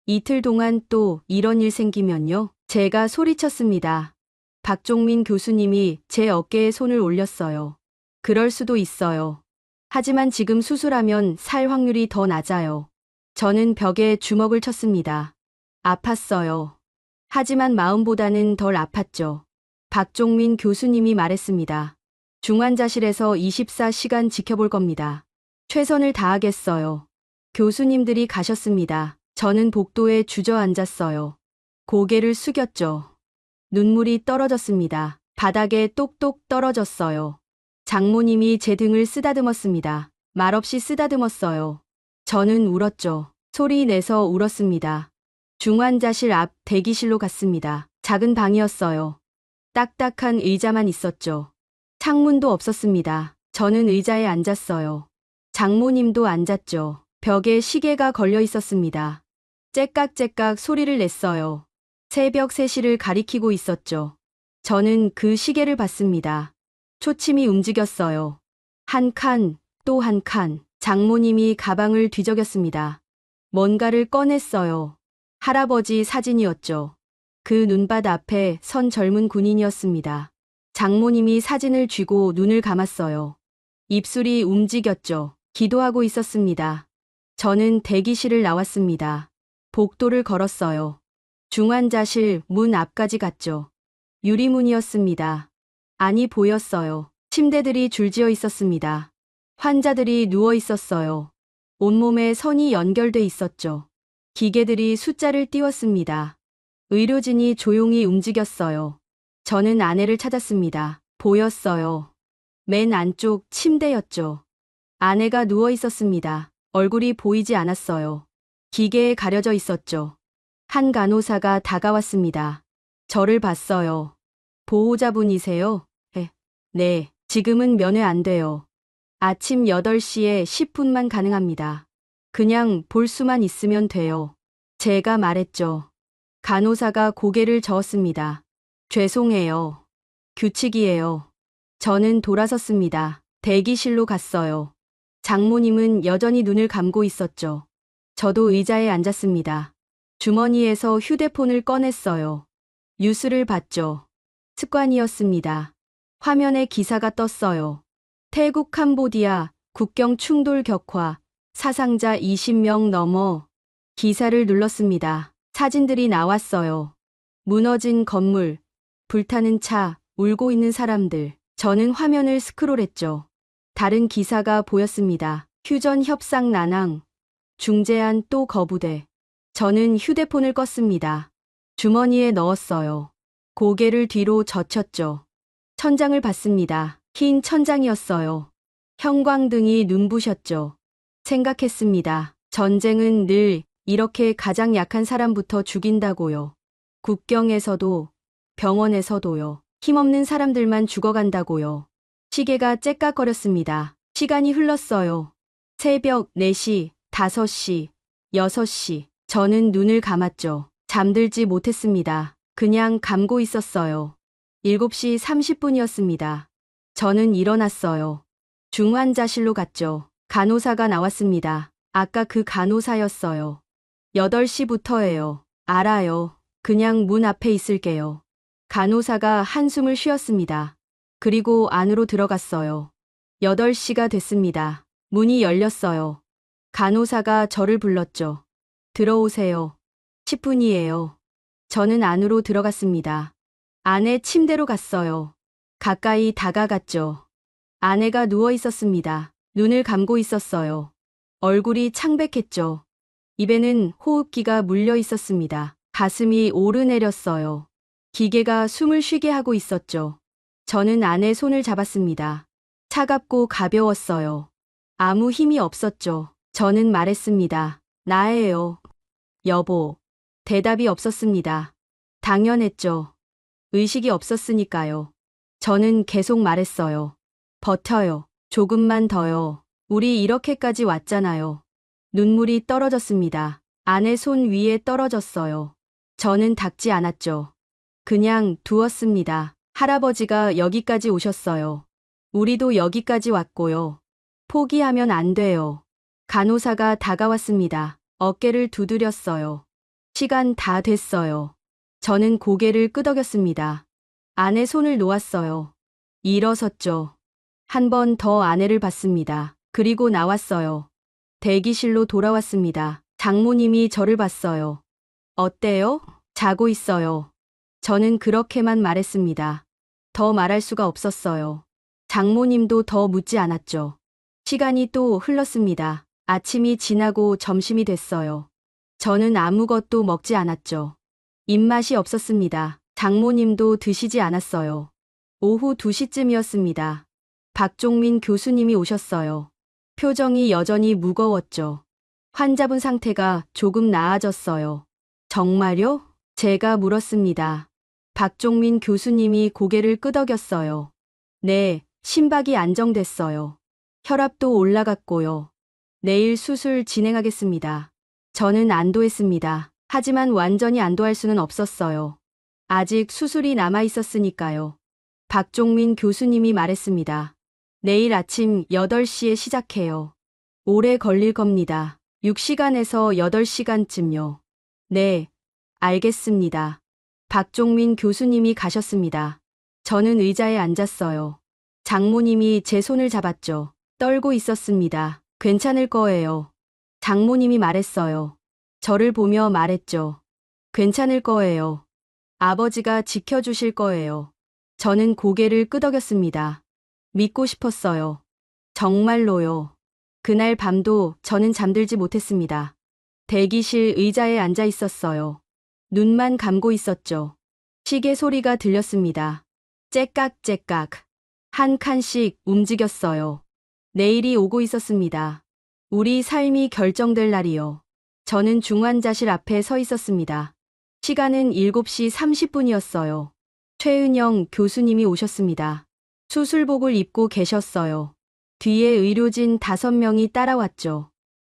이틀 동안 또 이런 일 생기면요. 제가 소리쳤습니다. 박종민 교수님이 제 어깨에 손을 올렸어요. 그럴 수도 있어요. 하지만 지금 수술하면 살 확률이 더 낮아요. 저는 벽에 주먹을 쳤습니다. 아팠어요. 하지만 마음보다는 덜 아팠죠. 박종민 교수님이 말했습니다. 중환자실에서 24시간 지켜볼 겁니다. 최선을 다하겠어요. 교수님들이 가셨습니다. 저는 복도에 주저앉았어요. 고개를 숙였죠. 눈물이 떨어졌습니다. 바닥에 똑똑 떨어졌어요. 장모님이 제 등을 쓰다듬었습니다. 말없이 쓰다듬었어요. 저는 울었죠. 소리 내서 울었습니다. 중환자실 앞 대기실로 갔습니다. 작은 방이었어요. 딱딱한 의자만 있었죠. 창문도 없었습니다. 저는 의자에 앉았어요. 장모님도 앉았죠. 벽에 시계가 걸려 있었습니다. 째깍째깍 소리를 냈어요. 새벽 3시를 가리키고 있었죠. 저는 그 시계를 봤습니다. 초침이 움직였어요. 한 칸, 또 한 칸. 장모님이 가방을 뒤적였습니다. 뭔가를 꺼냈어요. 할아버지 사진이었죠. 그 눈밭 앞에 선 젊은 군인이었습니다. 장모님이 사진을 쥐고 눈을 감았어요. 입술이 움직였죠. 기도하고 있었습니다. 저는 대기실을 나왔습니다. 복도를 걸었어요. 중환자실 문 앞까지 갔죠. 유리문이었습니다. 안이 보였어요. 침대들이 줄지어 있었습니다. 환자들이 누워 있었어요. 온몸에 선이 연결돼 있었죠. 기계들이 숫자를 띄웠습니다. 의료진이 조용히 움직였어요. 저는 아내를 찾았습니다. 보였어요. 맨 안쪽 침대였죠. 아내가 누워 있었습니다. 얼굴이 보이지 않았어요. 기계에 가려져 있었죠. 한 간호사가 다가왔습니다. 저를 봤어요. 보호자분이세요? 네, 지금은 면회 안 돼요. 아침 8시에 10분만 가능합니다. 그냥 볼 수만 있으면 돼요. 제가 말했죠. 간호사가 고개를 저었습니다. 죄송해요. 규칙이에요. 저는 돌아섰습니다. 대기실로 갔어요. 장모님은 여전히 눈을 감고 있었죠. 저도 의자에 앉았습니다. 주머니에서 휴대폰을 꺼냈어요. 뉴스를 봤죠. 습관이었습니다. 화면에 기사가 떴어요. 태국 캄보디아 국경 충돌 격화, 사상자 20명 넘어. 기사를 눌렀습니다. 사진들이 나왔어요. 무너진 건물, 불타는 차, 울고 있는 사람들. 저는 화면을 스크롤했죠. 다른 기사가 보였습니다. 휴전 협상 난항, 중재안 또 거부돼. 저는 휴대폰을 껐습니다. 주머니에 넣었어요. 고개를 뒤로 젖혔죠. 천장을 봤습니다. 흰 천장이었어요. 형광등이 눈부셨죠. 생각했습니다. 전쟁은 늘 이렇게 가장 약한 사람부터 죽인다고요. 국경에서도, 병원에서도요. 힘없는 사람들만 죽어간다고요. 시계가 째깍거렸습니다. 시간이 흘렀어요. 새벽 4시, 5시, 6시. 저는 눈을 감았죠. 잠들지 못했습니다. 그냥 감고 있었어요. 7시 30분이었습니다. 저는 일어났어요. 중환자실로 갔죠. 간호사가 나왔습니다. 아까 그 간호사였어요. 8시부터예요. 알아요. 그냥 문 앞에 있을게요. 간호사가 한숨을 쉬었습니다. 그리고 안으로 들어갔어요. 8시가 됐습니다. 문이 열렸어요. 간호사가 저를 불렀죠. 들어오세요. 10분이에요. 저는 안으로 들어갔습니다. 아내 침대로 갔어요. 가까이 다가갔죠. 아내가 누워 있었습니다. 눈을 감고 있었어요. 얼굴이 창백했죠. 입에는 호흡기가 물려 있었습니다. 가슴이 오르내렸어요. 기계가 숨을 쉬게 하고 있었죠. 저는 아내 손을 잡았습니다. 차갑고 가벼웠어요. 아무 힘이 없었죠. 저는 말했습니다. 나예요. 여보. 대답이 없었습니다. 당연했죠. 의식이 없었으니까요. 저는 계속 말했어요. 버텨요. 조금만 더요. 우리 이렇게까지 왔잖아요. 눈물이 떨어졌습니다. 아내 손 위에 떨어졌어요. 저는 닿지 않았죠. 그냥 두었습니다. 할아버지가 여기까지 오셨어요. 우리도 여기까지 왔고요. 포기하면 안 돼요. 간호사가 다가왔습니다. 어깨를 두드렸어요. 시간 다 됐어요. 저는 고개를 끄덕였습니다. 아내 손을 놓았어요. 일어섰죠. 한 번 더 아내를 봤습니다. 그리고 나왔어요. 대기실로 돌아왔습니다. 장모님이 저를 봤어요. 어때요? 자고 있어요. 저는 그렇게만 말했습니다. 더 말할 수가 없었어요. 장모님도 더 묻지 않았죠. 시간이 또 흘렀습니다. 아침이 지나고 점심이 됐어요. 저는 아무것도 먹지 않았죠. 입맛이 없었습니다. 장모님도 드시지 않았어요. 오후 2시쯤이었습니다. 박종민 교수님이 오셨어요. 표정이 여전히 무거웠죠. 환자분 상태가 조금 나아졌어요. 정말요? 제가 물었습니다. 박종민 교수님이 고개를 끄덕였어요. 네, 심박이 안정됐어요. 혈압도 올라갔고요. 내일 수술 진행하겠습니다. 저는 안도했습니다. 하지만 완전히 안도할 수는 없었어요. 아직 수술이 남아 있었으니까요. 박종민 교수님이 말했습니다. 내일 아침 8시에 시작해요. 오래 걸릴 겁니다. 6시간에서 8시간쯤요. 네, 알겠습니다. 박종민 교수님이 가셨습니다. 저는 의자에 앉았어요. 장모님이 제 손을 잡았죠. 떨고 있었습니다. 괜찮을 거예요. 장모님이 말했어요. 저를 보며 말했죠. 괜찮을 거예요. 아버지가 지켜주실 거예요. 저는 고개를 끄덕였습니다. 믿고 싶었어요. 정말로요. 그날 밤도 저는 잠들지 못했습니다. 대기실 의자에 앉아 있었어요. 눈만 감고 있었죠. 시계 소리가 들렸습니다. 째깍째깍. 한 칸씩 움직였어요. 내일이 오고 있었습니다. 우리 삶이 결정될 날이요. 저는 중환자실 앞에 서 있었습니다. 시간은 7시 30분이었어요. 최은영 교수님이 오셨습니다. 수술복을 입고 계셨어요. 뒤에 의료진 5명이 따라왔죠.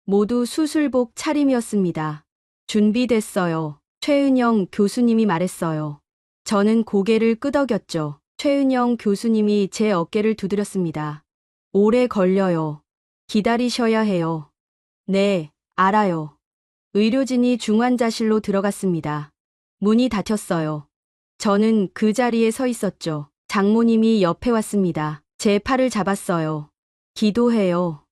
모두 수술복 차림이었습니다. 준비됐어요. 최은영 교수님이 말했어요. 저는 고개를 끄덕였죠. 최은영 교수님이 제 어깨를 두드렸습니다. 오래 걸려요. 기다리셔야 해요. 네, 알아요. 의료진이 중환자실로 들어갔습니다. 문이 닫혔어요. 저는 그 자리에 서 있었죠. 장모님이 옆에 왔습니다. 제 팔을 잡았어요. 기도해요.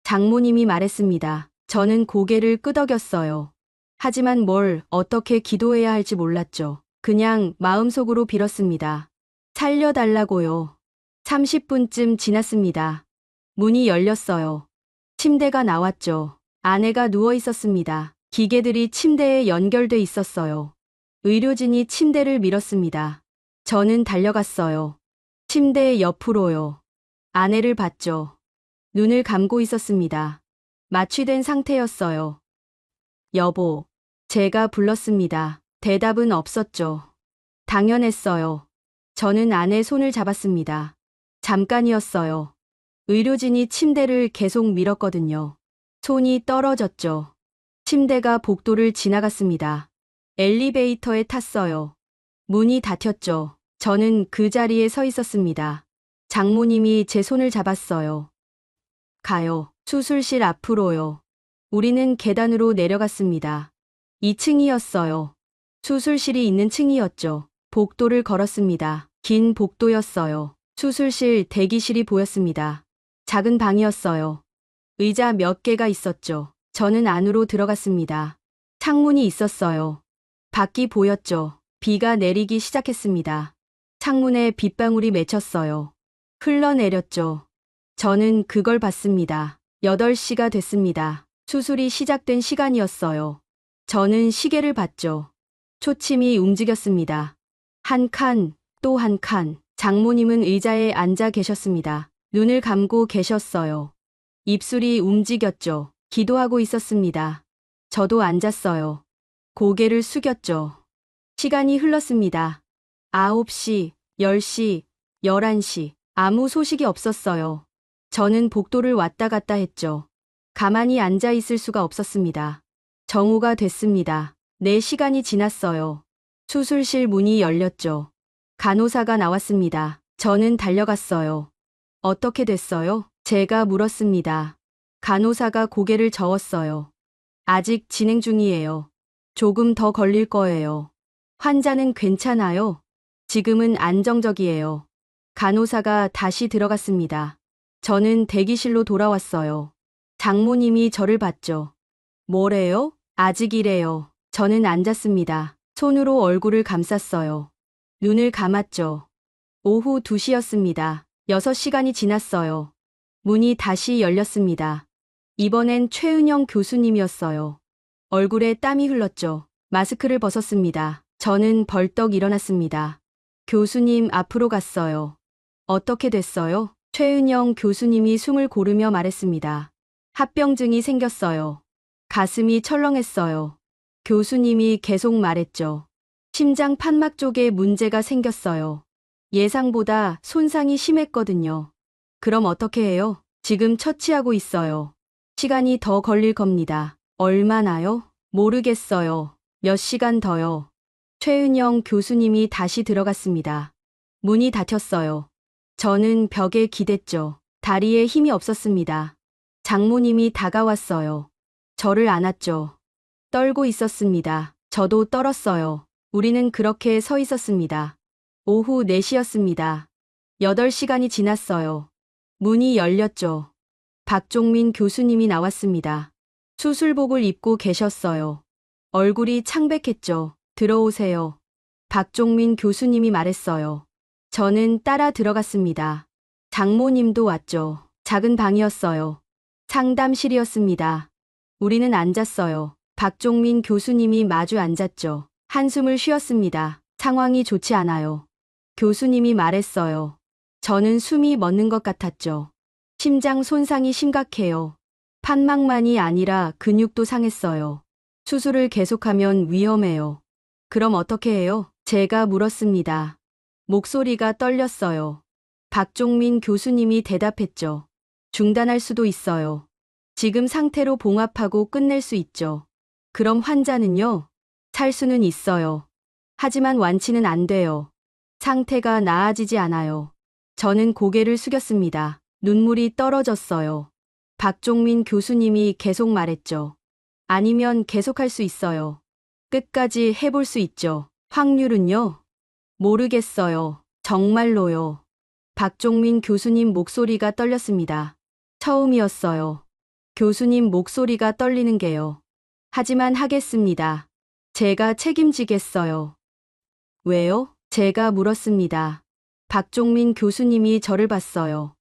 장모님이 말했습니다. 저는 고개를 끄덕였어요. 하지만 뭘 어떻게 기도해야 할지 몰랐죠. 그냥 마음속으로 빌었습니다. 살려달라고요. 30분쯤 지났습니다. 문이 열렸어요. 침대가 나왔죠. 아내가 누워 있었습니다. 기계들이 침대에 연결돼 있었어요. 의료진이 침대를 밀었습니다. 저는 달려갔어요. 침대 옆으로요. 아내를 봤죠. 눈을 감고 있었습니다. 마취된 상태였어요. 여보, 제가 불렀습니다. 대답은 없었죠. 당연했어요. 저는 아내 손을 잡았습니다. 잠깐이었어요. 의료진이 침대를 계속 밀었거든요. 손이 떨어졌죠. 침대가 복도를 지나갔습니다. 엘리베이터에 탔어요. 문이 닫혔죠. 저는 그 자리에 서 있었습니다. 장모님이 제 손을 잡았어요. 가요. 수술실 앞으로요. 우리는 계단으로 내려갔습니다. 2층이었어요. 수술실이 있는 층이었죠. 복도를 걸었습니다. 긴 복도였어요. 수술실 대기실이 보였습니다. 작은 방이었어요. 의자 몇 개가 있었죠. 저는 안으로 들어갔습니다. 창문이 있었어요. 밖이 보였죠. 비가 내리기 시작했습니다. 창문에 빗방울이 맺혔어요. 흘러내렸죠. 저는 그걸 봤습니다. 8시가 됐습니다. 수술이 시작된 시간이었어요. 저는 시계를 봤죠. 초침이 움직였습니다. 한 칸, 또 한 칸. 장모님은 의자에 앉아 계셨습니다. 눈을 감고 계셨어요. 입술이 움직였죠. 기도하고 있었습니다. 저도 앉았어요. 고개를 숙였죠. 시간이 흘렀습니다. 9시, 10시, 11시. 아무 소식이 없었어요. 저는 복도를 왔다 갔다 했죠. 가만히 앉아 있을 수가 없었습니다. 정오가 됐습니다. 4시간이 지났어요. 수술실 문이 열렸죠. 간호사가 나왔습니다. 저는 달려갔어요. 어떻게 됐어요? 제가 물었습니다. 간호사가 고개를 저었어요. 아직 진행 중이에요. 조금 더 걸릴 거예요. 환자는 괜찮아요. 지금은 안정적이에요. 간호사가 다시 들어갔습니다. 저는 대기실로 돌아왔어요. 장모님이 저를 봤죠. 뭐래요? 아직이래요. 저는 앉았습니다. 손으로 얼굴을 감쌌어요. 눈을 감았죠. 오후 2시였습니다. 6시간이 지났어요. 문이 다시 열렸습니다. 이번엔 최은영 교수님이었어요. 얼굴에 땀이 흘렀죠. 마스크를 벗었습니다. 저는 벌떡 일어났습니다. 교수님 앞으로 갔어요. 어떻게 됐어요? 최은영 교수님이 숨을 고르며 말했습니다. 합병증이 생겼어요. 가슴이 철렁했어요. 교수님이 계속 말했죠. 심장 판막 쪽에 문제가 생겼어요. 예상보다 손상이 심했거든요. 그럼 어떻게 해요? 지금 처치하고 있어요. 시간이 더 걸릴 겁니다. 얼마나요? 모르겠어요. 몇 시간 더요. 최은영 교수님이 다시 들어갔습니다. 문이 닫혔어요. 저는 벽에 기댔죠. 다리에 힘이 없었습니다. 장모님이 다가왔어요. 저를 안았죠. 떨고 있었습니다. 저도 떨었어요. 우리는 그렇게 서 있었습니다. 오후 4시였습니다. 8시간이 지났어요. 문이 열렸죠. 박종민 교수님이 나왔습니다. 수술복을 입고 계셨어요. 얼굴이 창백했죠. 들어오세요. 박종민 교수님이 말했어요. 저는 따라 들어갔습니다. 장모님도 왔죠. 작은 방이었어요. 상담실이었습니다. 우리는 앉았어요. 박종민 교수님이 마주 앉았죠. 한숨을 쉬었습니다. 상황이 좋지 않아요. 교수님이 말했어요. 저는 숨이 멎는 것 같았죠. 심장 손상이 심각해요. 판막만이 아니라 근육도 상했어요. 수술을 계속하면 위험해요. 그럼 어떻게 해요? 제가 물었습니다. 목소리가 떨렸어요. 박종민 교수님이 대답했죠. 중단할 수도 있어요. 지금 상태로 봉합하고 끝낼 수 있죠. 그럼 환자는요? 살 수는 있어요. 하지만 완치는 안 돼요. 상태가 나아지지 않아요. 저는 고개를 숙였습니다. 눈물이 떨어졌어요. 박종민 교수님이 계속 말했죠. 아니면 계속할 수 있어요. 끝까지 해볼 수 있죠. 확률은요? 모르겠어요. 정말로요. 박종민 교수님 목소리가 떨렸습니다. 처음이었어요. 교수님 목소리가 떨리는 게요. 하지만 하겠습니다. 제가 책임지겠어요. 왜요? 제가 물었습니다. 박종민 교수님이 저를 봤어요.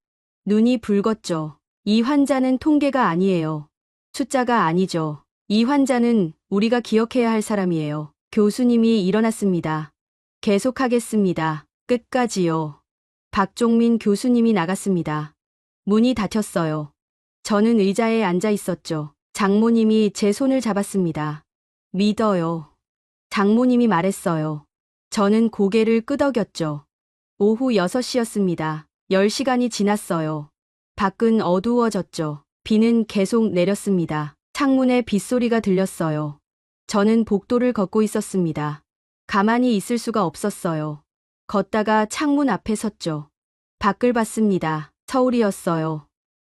눈이 붉었죠. 이 환자는 통계가 아니에요. 숫자가 아니죠. 이 환자는 우리가 기억해야 할 사람이에요. 교수님이 일어났습니다. 계속하겠습니다. 끝까지요. 박종민 교수님이 나갔습니다. 문이 닫혔어요. 저는 의자에 앉아 있었죠. 장모님이 제 손을 잡았습니다. 믿어요. 장모님이 말했어요. 저는 고개를 끄덕였죠. 오후 6시였습니다. 10시간이 지났어요. 밖은 어두워졌죠. 비는 계속 내렸습니다. 창문에 빗소리가 들렸어요. 저는 복도를 걷고 있었습니다. 가만히 있을 수가 없었어요. 걷다가 창문 앞에 섰죠. 밖을 봤습니다. 서울이었어요.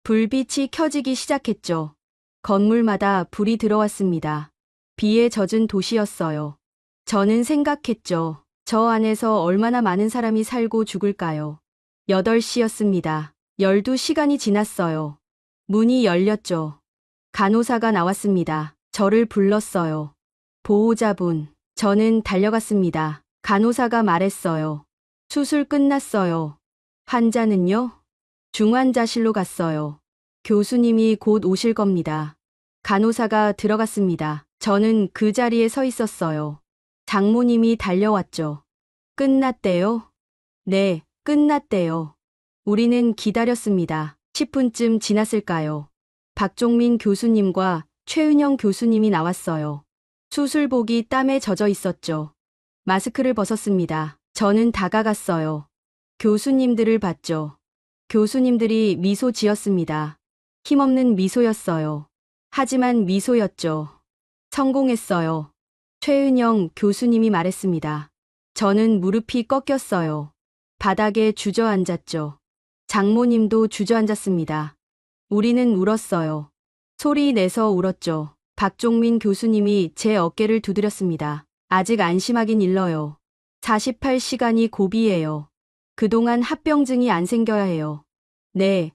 불빛이 켜지기 시작했죠. 건물마다 불이 들어왔습니다. 비에 젖은 도시였어요. 저는 생각했죠. 저 안에서 얼마나 많은 사람이 살고 죽을까요? 8시였습니다. 12시간이 지났어요. 문이 열렸죠. 간호사가 나왔습니다. 저를 불렀어요. 보호자분. 저는 달려갔습니다. 간호사가 말했어요. 수술 끝났어요. 환자는요? 중환자실로 갔어요. 교수님이 곧 오실 겁니다. 간호사가 들어갔습니다. 저는 그 자리에 서 있었어요. 장모님이 달려왔죠. 끝났대요? 네, 끝났대요. 우리는 기다렸습니다. 10분쯤 지났을까요? 박종민 교수님과 최은영 교수님이 나왔어요. 수술복이 땀에 젖어 있었죠. 마스크를 벗었습니다. 저는 다가갔어요. 교수님들을 봤죠. 교수님들이 미소 지었습니다. 힘없는 미소였어요. 하지만 미소였죠. 성공했어요. 최은영 교수님이 말했습니다. 저는 무릎이 꺾였어요. 바닥에 주저앉았죠. 장모님도 주저앉았습니다. 우리는 울었어요. 소리 내서 울었죠. 박종민 교수님이 제 어깨를 두드렸습니다. 아직 안심하긴 일러요. 48시간이 고비예요. 그동안 합병증이 안 생겨야 해요. 네,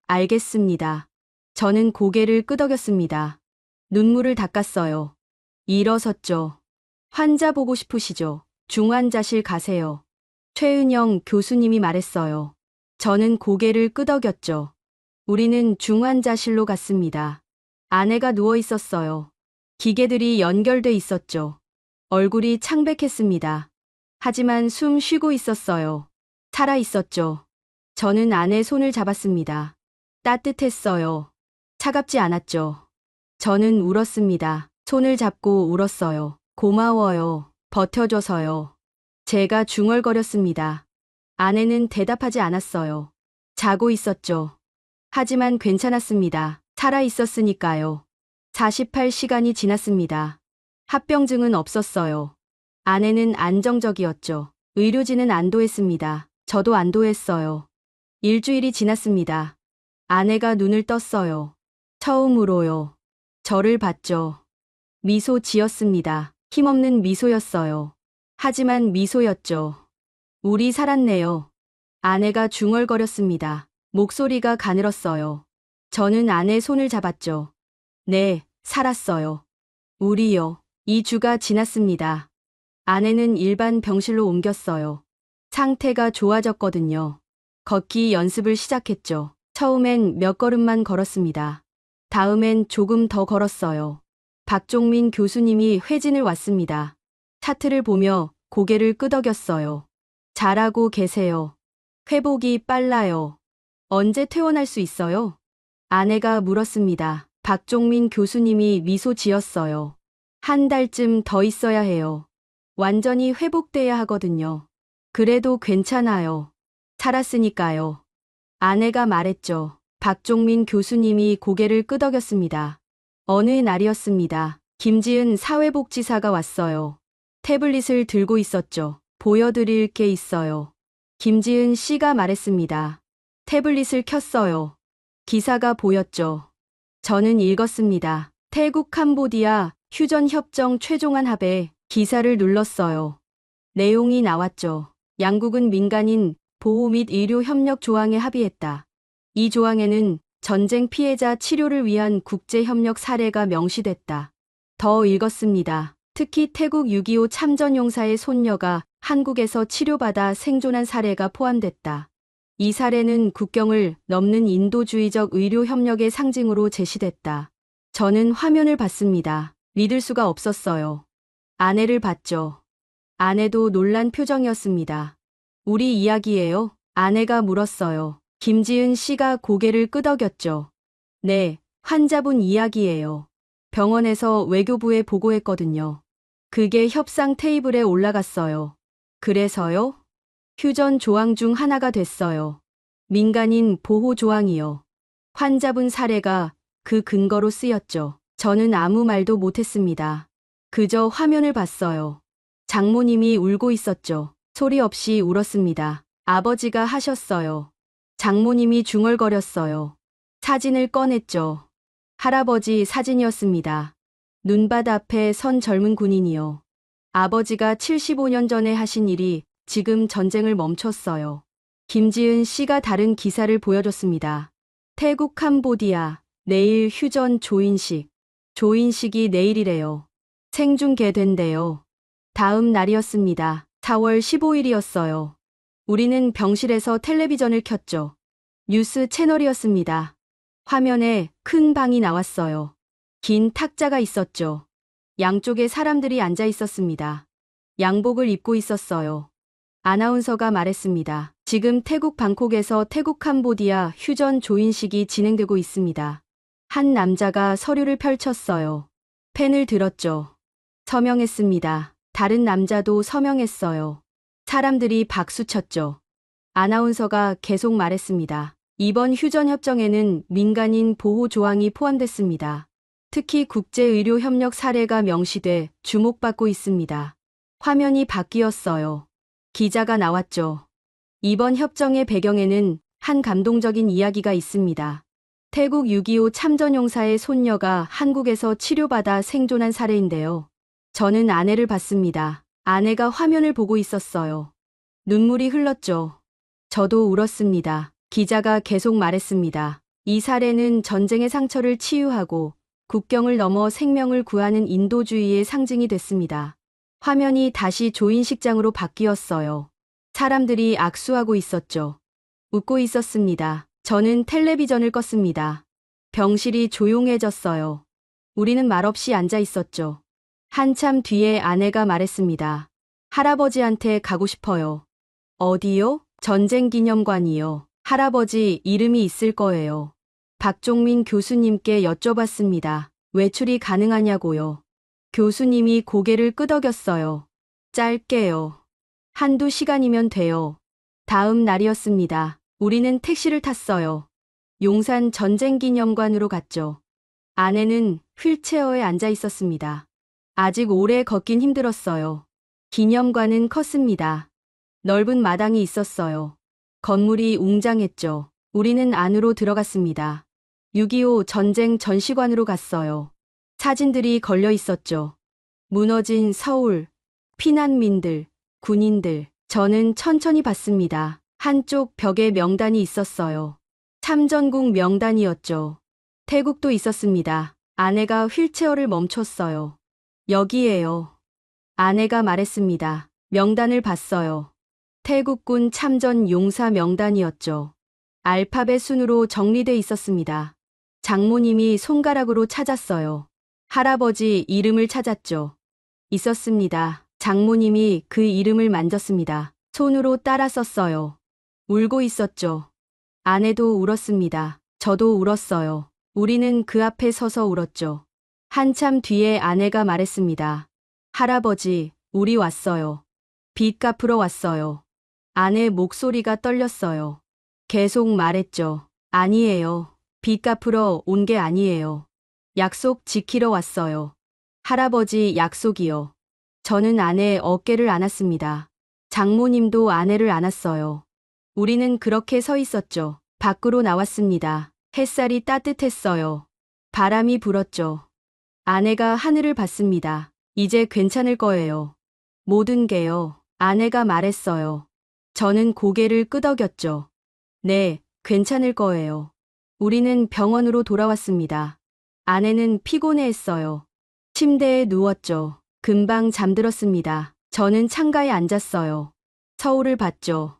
알겠습니다. 저는 고개를 끄덕였습니다. 눈물을 닦았어요. 일어섰죠. 환자 보고 싶으시죠? 중환자실 가세요. 최은영 교수님이 말했어요. 저는 고개를 끄덕였죠. 우리는 중환자실로 갔습니다. 아내가 누워 있었어요. 기계들이 연결돼 있었죠. 얼굴이 창백했습니다. 하지만 숨 쉬고 있었어요. 살아 있었죠. 저는 아내 손을 잡았습니다. 따뜻했어요. 차갑지 않았죠. 저는 울었습니다. 손을 잡고 울었어요. 고마워요. 버텨줘서요. 제가 중얼거렸습니다. 아내는 대답하지 않았어요. 자고 있었죠. 하지만 괜찮았습니다. 살아 있었으니까요. 48시간이 지났습니다. 합병증은 없었어요. 아내는 안정적이었죠. 의료진은 안도했습니다. 저도 안도했어요. 일주일이 지났습니다. 아내가 눈을 떴어요. 처음으로요. 저를 봤죠. 미소 지었습니다. 힘없는 미소였어요. 하지만 미소였죠. 우리 살았네요. 아내가 중얼거렸습니다. 목소리가 가늘었어요. 저는 아내 손을 잡았죠. 네, 살았어요. 우리요. 2주가 지났습니다. 아내는 일반 병실로 옮겼어요. 상태가 좋아졌거든요. 걷기 연습을 시작했죠. 처음엔 몇 걸음만 걸었습니다. 다음엔 조금 더 걸었어요. 박종민 교수님이 회진을 왔습니다. 차트를 보며 고개를 끄덕였어요. 잘하고 계세요. 회복이 빨라요. 언제 퇴원할 수 있어요? 아내가 물었습니다. 박종민 교수님이 미소 지었어요. 한 달쯤 더 있어야 해요. 완전히 회복돼야 하거든요. 그래도 괜찮아요. 살았으니까요. 아내가 말했죠. 박종민 교수님이 고개를 끄덕였습니다. 어느 날이었습니다. 김지은 사회복지사가 왔어요. 태블릿을 들고 있었죠. 보여드릴 게 있어요. 김지은 씨가 말했습니다. 태블릿을 켰어요. 기사가 보였죠. 저는 읽었습니다. 태국 캄보디아 휴전협정 최종안 합의 기사를 눌렀어요. 내용이 나왔죠. 양국은 민간인 보호 및 의료 협력 조항에 합의했다. 이 조항에는 전쟁 피해자 치료를 위한 국제 협력 사례가 명시됐다. 더 읽었습니다. 특히 태국 6.25 참전용사의 손녀가 한국에서 치료받아 생존한 사례가 포함됐다. 이 사례는 국경을 넘는 인도주의적 의료 협력의 상징으로 제시됐다. 저는 화면을 봤습니다. 믿을 수가 없었어요. 아내를 봤죠. 아내도 놀란 표정이었습니다. 우리 이야기예요? 아내가 물었어요. 김지은 씨가 고개를 끄덕였죠. 네, 환자분 이야기예요. 병원에서 외교부에 보고했거든요. 그게 협상 테이블에 올라갔어요. 그래서요? 휴전 조항 중 하나가 됐어요. 민간인 보호 조항이요. 환자분 사례가 그 근거로 쓰였죠. 저는 아무 말도 못했습니다. 그저 화면을 봤어요. 장모님이 울고 있었죠. 소리 없이 울었습니다. 아버지가 하셨어요. 장모님이 중얼거렸어요. 사진을 꺼냈죠. 할아버지 사진이었습니다. 눈밭 앞에 선 젊은 군인이요. 아버지가 75년 전에 하신 일이 지금 전쟁을 멈췄어요. 김지은 씨가 다른 기사를 보여줬습니다. 태국 캄보디아, 내일 휴전 조인식. 조인식이 내일이래요. 생중계된대요. 다음 날이었습니다. 4월 15일이었어요. 우리는 병실에서 텔레비전을 켰죠. 뉴스 채널이었습니다. 화면에 큰 방이 나왔어요. 긴 탁자가 있었죠. 양쪽에 사람들이 앉아 있었습니다. 양복을 입고 있었어요. 아나운서가 말했습니다. 지금 태국 방콕에서 태국 캄보디아 휴전 조인식이 진행되고 있습니다. 한 남자가 서류를 펼쳤어요. 펜을 들었죠. 서명했습니다. 다른 남자도 서명했어요. 사람들이 박수쳤죠. 아나운서가 계속 말했습니다. 이번 휴전협정에는 민간인 보호 조항이 포함됐습니다. 특히 국제의료협력 사례가 명시돼 주목받고 있습니다. 화면이 바뀌었어요. 기자가 나왔죠. 이번 협정의 배경에는 한 감동적인 이야기가 있습니다. 태국 6.25 참전용사의 손녀가 한국에서 치료받아 생존한 사례인데요. 저는 아내를 봤습니다. 아내가 화면을 보고 있었어요. 눈물이 흘렀죠. 저도 울었습니다. 기자가 계속 말했습니다. 이 사례는 전쟁의 상처를 치유하고 국경을 넘어 생명을 구하는 인도주의의 상징이 됐습니다. 화면이 다시 조인식장으로 바뀌었어요. 사람들이 악수하고 있었죠. 웃고 있었습니다. 저는 텔레비전을 껐습니다. 병실이 조용해졌어요. 우리는 말없이 앉아 있었죠. 한참 뒤에 아내가 말했습니다. 할아버지한테 가고 싶어요. 어디요? 전쟁기념관이요. 할아버지 이름이 있을 거예요. 박종민 교수님께 여쭤봤습니다. 외출이 가능하냐고요. 교수님이 고개를 끄덕였어요. 짧게요. 한두 시간이면 돼요. 다음 날이었습니다. 우리는 택시를 탔어요. 용산 전쟁기념관으로 갔죠. 아내는 휠체어에 앉아 있었습니다. 아직 오래 걷긴 힘들었어요. 기념관은 컸습니다. 넓은 마당이 있었어요. 건물이 웅장했죠. 우리는 안으로 들어갔습니다. 6.25 전쟁 전시관으로 갔어요. 사진들이 걸려 있었죠. 무너진 서울, 피난민들, 군인들. 저는 천천히 봤습니다. 한쪽 벽에 명단이 있었어요. 참전국 명단이었죠. 태국도 있었습니다. 아내가 휠체어를 멈췄어요. 여기에요. 아내가 말했습니다. 명단을 봤어요. 태국군 참전 용사 명단이었죠. 알파벳 순으로 정리돼 있었습니다. 장모님이 손가락으로 찾았어요. 할아버지 이름을 찾았죠. 있었습니다. 장모님이 그 이름을 만졌습니다. 손으로 따라 썼어요. 울고 있었죠. 아내도 울었습니다. 저도 울었어요. 우리는 그 앞에 서서 울었죠. 한참 뒤에 아내가 말했습니다. 할아버지, 우리 왔어요. 빚 갚으러 왔어요. 아내 목소리가 떨렸어요. 계속 말했죠. 아니에요. 빚 갚으러 온 게 아니에요. 약속 지키러 왔어요. 할아버지 약속이요. 저는 아내 어깨를 안았습니다. 장모님도 아내를 안았어요. 우리는 그렇게 서 있었죠. 밖으로 나왔습니다. 햇살이 따뜻했어요. 바람이 불었죠. 아내가 하늘을 봤습니다. 이제 괜찮을 거예요. 모든 게요. 아내가 말했어요. 저는 고개를 끄덕였죠. 네, 괜찮을 거예요. 우리는 병원으로 돌아왔습니다. 아내는 피곤해했어요. 침대에 누웠죠. 금방 잠들었습니다. 저는 창가에 앉았어요. 서울을 봤죠.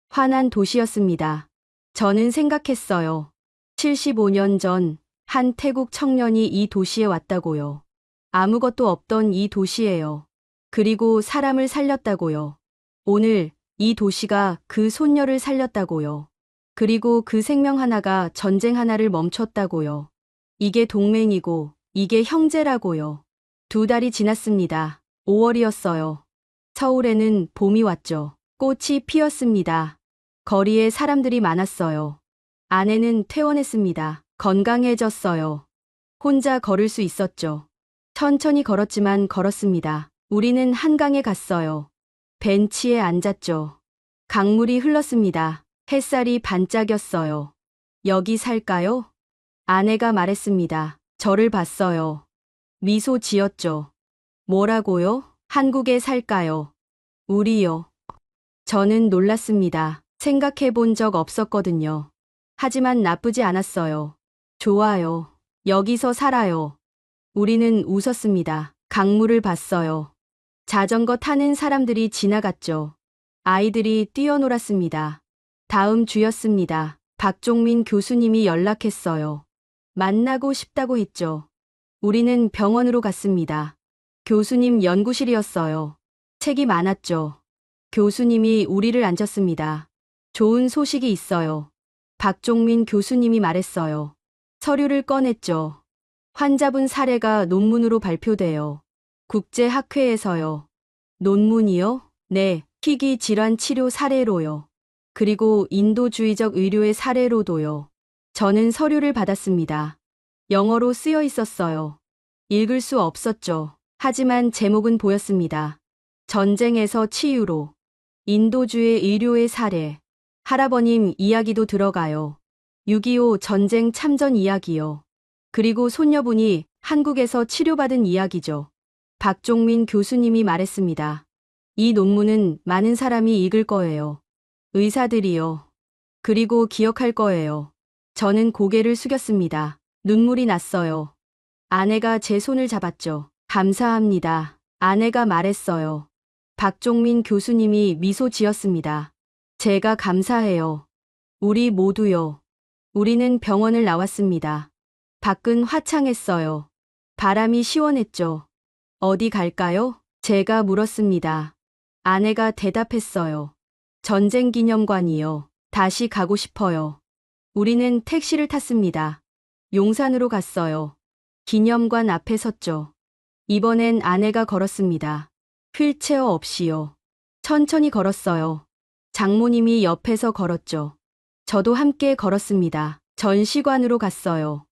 환한 도시였습니다. 저는 생각했어요. 75년 전 한 태국 청년이 이 도시에 왔다고요. 아무것도 없던 이 도시에요. 그리고 사람을 살렸다고요. 오늘 이 도시가 그 손녀를 살렸다고요. 그리고 그 생명 하나가 전쟁 하나를 멈췄다고요. 이게 동맹이고 이게 형제라고요. 2달이 지났습니다. 5월이었어요. 서울에는 봄이 왔죠. 꽃이 피었습니다. 거리에 사람들이 많았어요. 아내는 퇴원했습니다. 건강해졌어요. 혼자 걸을 수 있었죠. 천천히 걸었지만 걸었습니다. 우리는 한강에 갔어요. 벤치에 앉았죠. 강물이 흘렀습니다. 햇살이 반짝였어요. 여기 살까요? 아내가 말했습니다. 저를 봤어요. 미소 지었죠. 뭐라고요? 한국에 살까요? 우리요. 저는 놀랐습니다. 생각해 본 적 없었거든요. 하지만 나쁘지 않았어요. 좋아요. 여기서 살아요. 우리는 웃었습니다. 강물을 봤어요. 자전거 타는 사람들이 지나갔죠. 아이들이 뛰어놀았습니다. 다음 주였습니다. 박종민 교수님이 연락했어요. 만나고 싶다고 했죠. 우리는 병원으로 갔습니다. 교수님 연구실이었어요. 책이 많았죠. 교수님이 우리를 앉혔습니다. 좋은 소식이 있어요. 박종민 교수님이 말했어요. 서류를 꺼냈죠. 환자분 사례가 논문으로 발표돼요. 국제학회에서요. 논문이요? 네, 희귀 질환 치료 사례로요. 그리고 인도주의적 의료의 사례로도요. 저는 서류를 받았습니다. 영어로 쓰여 있었어요. 읽을 수 없었죠. 하지만 제목은 보였습니다. 전쟁에서 치유로. 인도주의 의료의 사례. 할아버님 이야기도 들어가요. 6.25 전쟁 참전 이야기요. 그리고 손녀분이 한국에서 치료받은 이야기죠. 박종민 교수님이 말했습니다. 이 논문은 많은 사람이 읽을 거예요. 의사들이요. 그리고 기억할 거예요. 저는 고개를 숙였습니다. 눈물이 났어요. 아내가 제 손을 잡았죠. 감사합니다. 아내가 말했어요. 박종민 교수님이 미소 지었습니다. 제가 감사해요. 우리 모두요. 우리는 병원을 나왔습니다. 밖은 화창했어요. 바람이 시원했죠. 어디 갈까요? 제가 물었습니다. 아내가 대답했어요. 전쟁기념관이요. 다시 가고 싶어요. 우리는 택시를 탔습니다. 용산으로 갔어요. 기념관 앞에 섰죠. 이번엔 아내가 걸었습니다. 휠체어 없이요. 천천히 걸었어요. 장모님이 옆에서 걸었죠. 저도 함께 걸었습니다. 전시관으로 갔어요.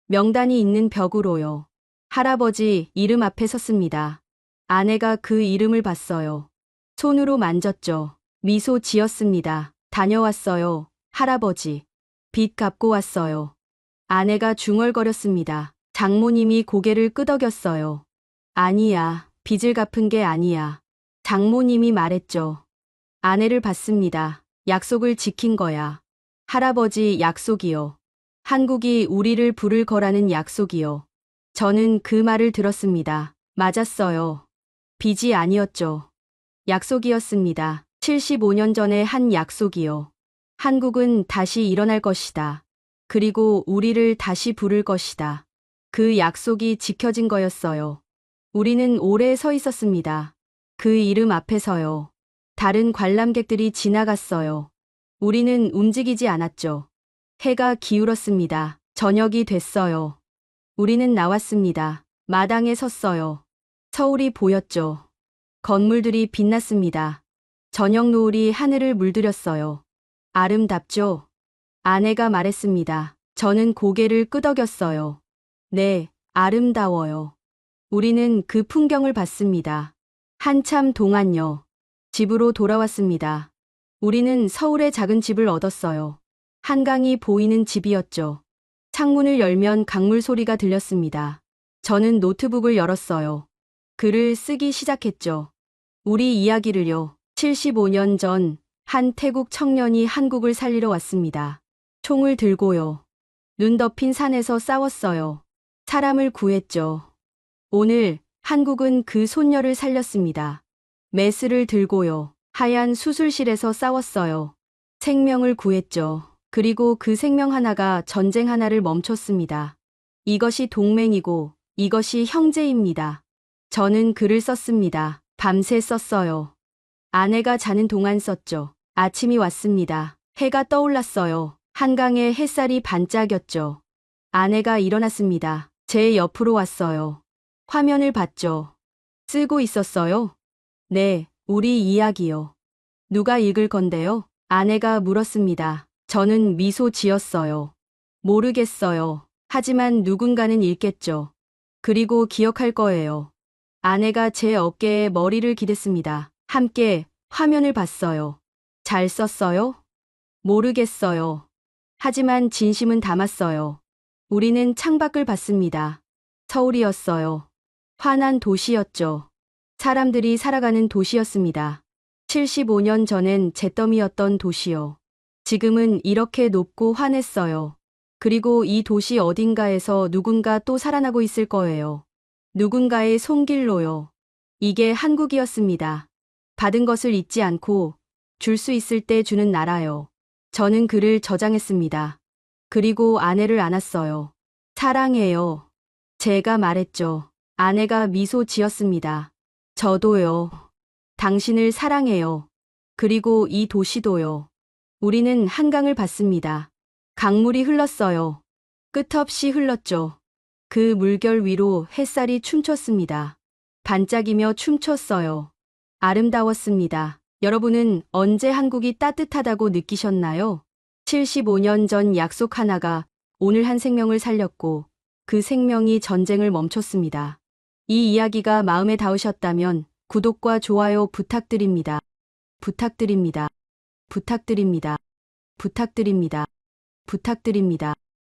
명단이 있는 벽으로요. 할아버지 이름 앞에 섰습니다. 아내가 그 이름을 봤어요. 손으로 만졌죠. 미소 지었습니다. 다녀왔어요. 할아버지. 빚 갚고 왔어요. 아내가 중얼거렸습니다. 장모님이 고개를 끄덕였어요. 아니야. 빚을 갚은 게 아니야. 장모님이 말했죠. 아내를 봤습니다. 약속을 지킨 거야. 할아버지 약속이요. 한국이 우리를 부를 거라는 약속이요. 저는 그 말을 들었습니다. 맞았어요. 빚이 아니었죠. 약속이었습니다. 75년 전에 한 약속이요. 한국은 다시 일어날 것이다. 그리고 우리를 다시 부를 것이다. 그 약속이 지켜진 거였어요. 우리는 오래 서 있었습니다. 그 이름 앞에서요. 다른 관람객들이 지나갔어요. 우리는 움직이지 않았죠. 해가 기울었습니다. 저녁이 됐어요. 우리는 나왔습니다. 마당에 섰어요. 서울이 보였죠. 건물들이 빛났습니다. 저녁 노을이 하늘을 물들였어요. 아름답죠? 아내가 말했습니다. 저는 고개를 끄덕였어요. 네, 아름다워요. 우리는 그 풍경을 봤습니다. 한참 동안요. 집으로 돌아왔습니다. 우리는 서울의 작은 집을 얻었어요. 한강이 보이는 집이었죠. 창문을 열면 강물 소리가 들렸습니다. 저는 노트북을 열었어요. 글을 쓰기 시작했죠. 우리 이야기를요. 75년 전 한 태국 청년이 한국을 살리러 왔습니다. 총을 들고요. 눈 덮인 산에서 싸웠어요. 사람을 구했죠. 오늘 한국은 그 손녀를 살렸습니다. 메스를 들고요. 하얀 수술실에서 싸웠어요. 생명을 구했죠. 그리고 그 생명 하나가 전쟁 하나를 멈췄습니다. 이것이 동맹이고 이것이 형제입니다. 저는 글을 썼습니다. 밤새 썼어요. 아내가 자는 동안 썼죠. 아침이 왔습니다. 해가 떠올랐어요. 한강에 햇살이 반짝였죠. 아내가 일어났습니다. 제 옆으로 왔어요. 화면을 봤죠. 쓰고 있었어요? 네, 우리 이야기요. 누가 읽을 건데요? 아내가 물었습니다. 저는 미소 지었어요. 모르겠어요. 하지만 누군가는 읽겠죠. 그리고 기억할 거예요. 아내가 제 어깨에 머리를 기댔습니다. 함께 화면을 봤어요. 잘 썼어요? 모르겠어요. 하지만 진심은 담았어요. 우리는 창밖을 봤습니다. 서울이었어요. 환한 도시였죠. 사람들이 살아가는 도시였습니다. 75년 전엔 잿더미였던 도시요. 지금은 이렇게 높고 환했어요. 그리고 이 도시 어딘가에서 누군가 또 살아나고 있을 거예요. 누군가의 손길로요. 이게 한국이었습니다. 받은 것을 잊지 않고 줄 수 있을 때 주는 나라요. 저는 글을 저장했습니다. 그리고 아내를 안았어요. 사랑해요. 제가 말했죠. 아내가 미소 지었습니다. 저도요. 당신을 사랑해요. 그리고 이 도시도요. 우리는 한강을 봤습니다. 강물이 흘렀어요. 끝없이 흘렀죠. 그 물결 위로 햇살이 춤췄습니다. 반짝이며 춤췄어요. 아름다웠습니다. 여러분은 언제 한국이 따뜻하다고 느끼셨나요? 75년 전 약속 하나가 오늘 한 생명을 살렸고 그 생명이 전쟁을 멈췄습니다. 이 이야기가 마음에 닿으셨다면 구독과 좋아요 부탁드립니다. 부탁드립니다. 부탁드립니다. 부탁드립니다. 부탁드립니다.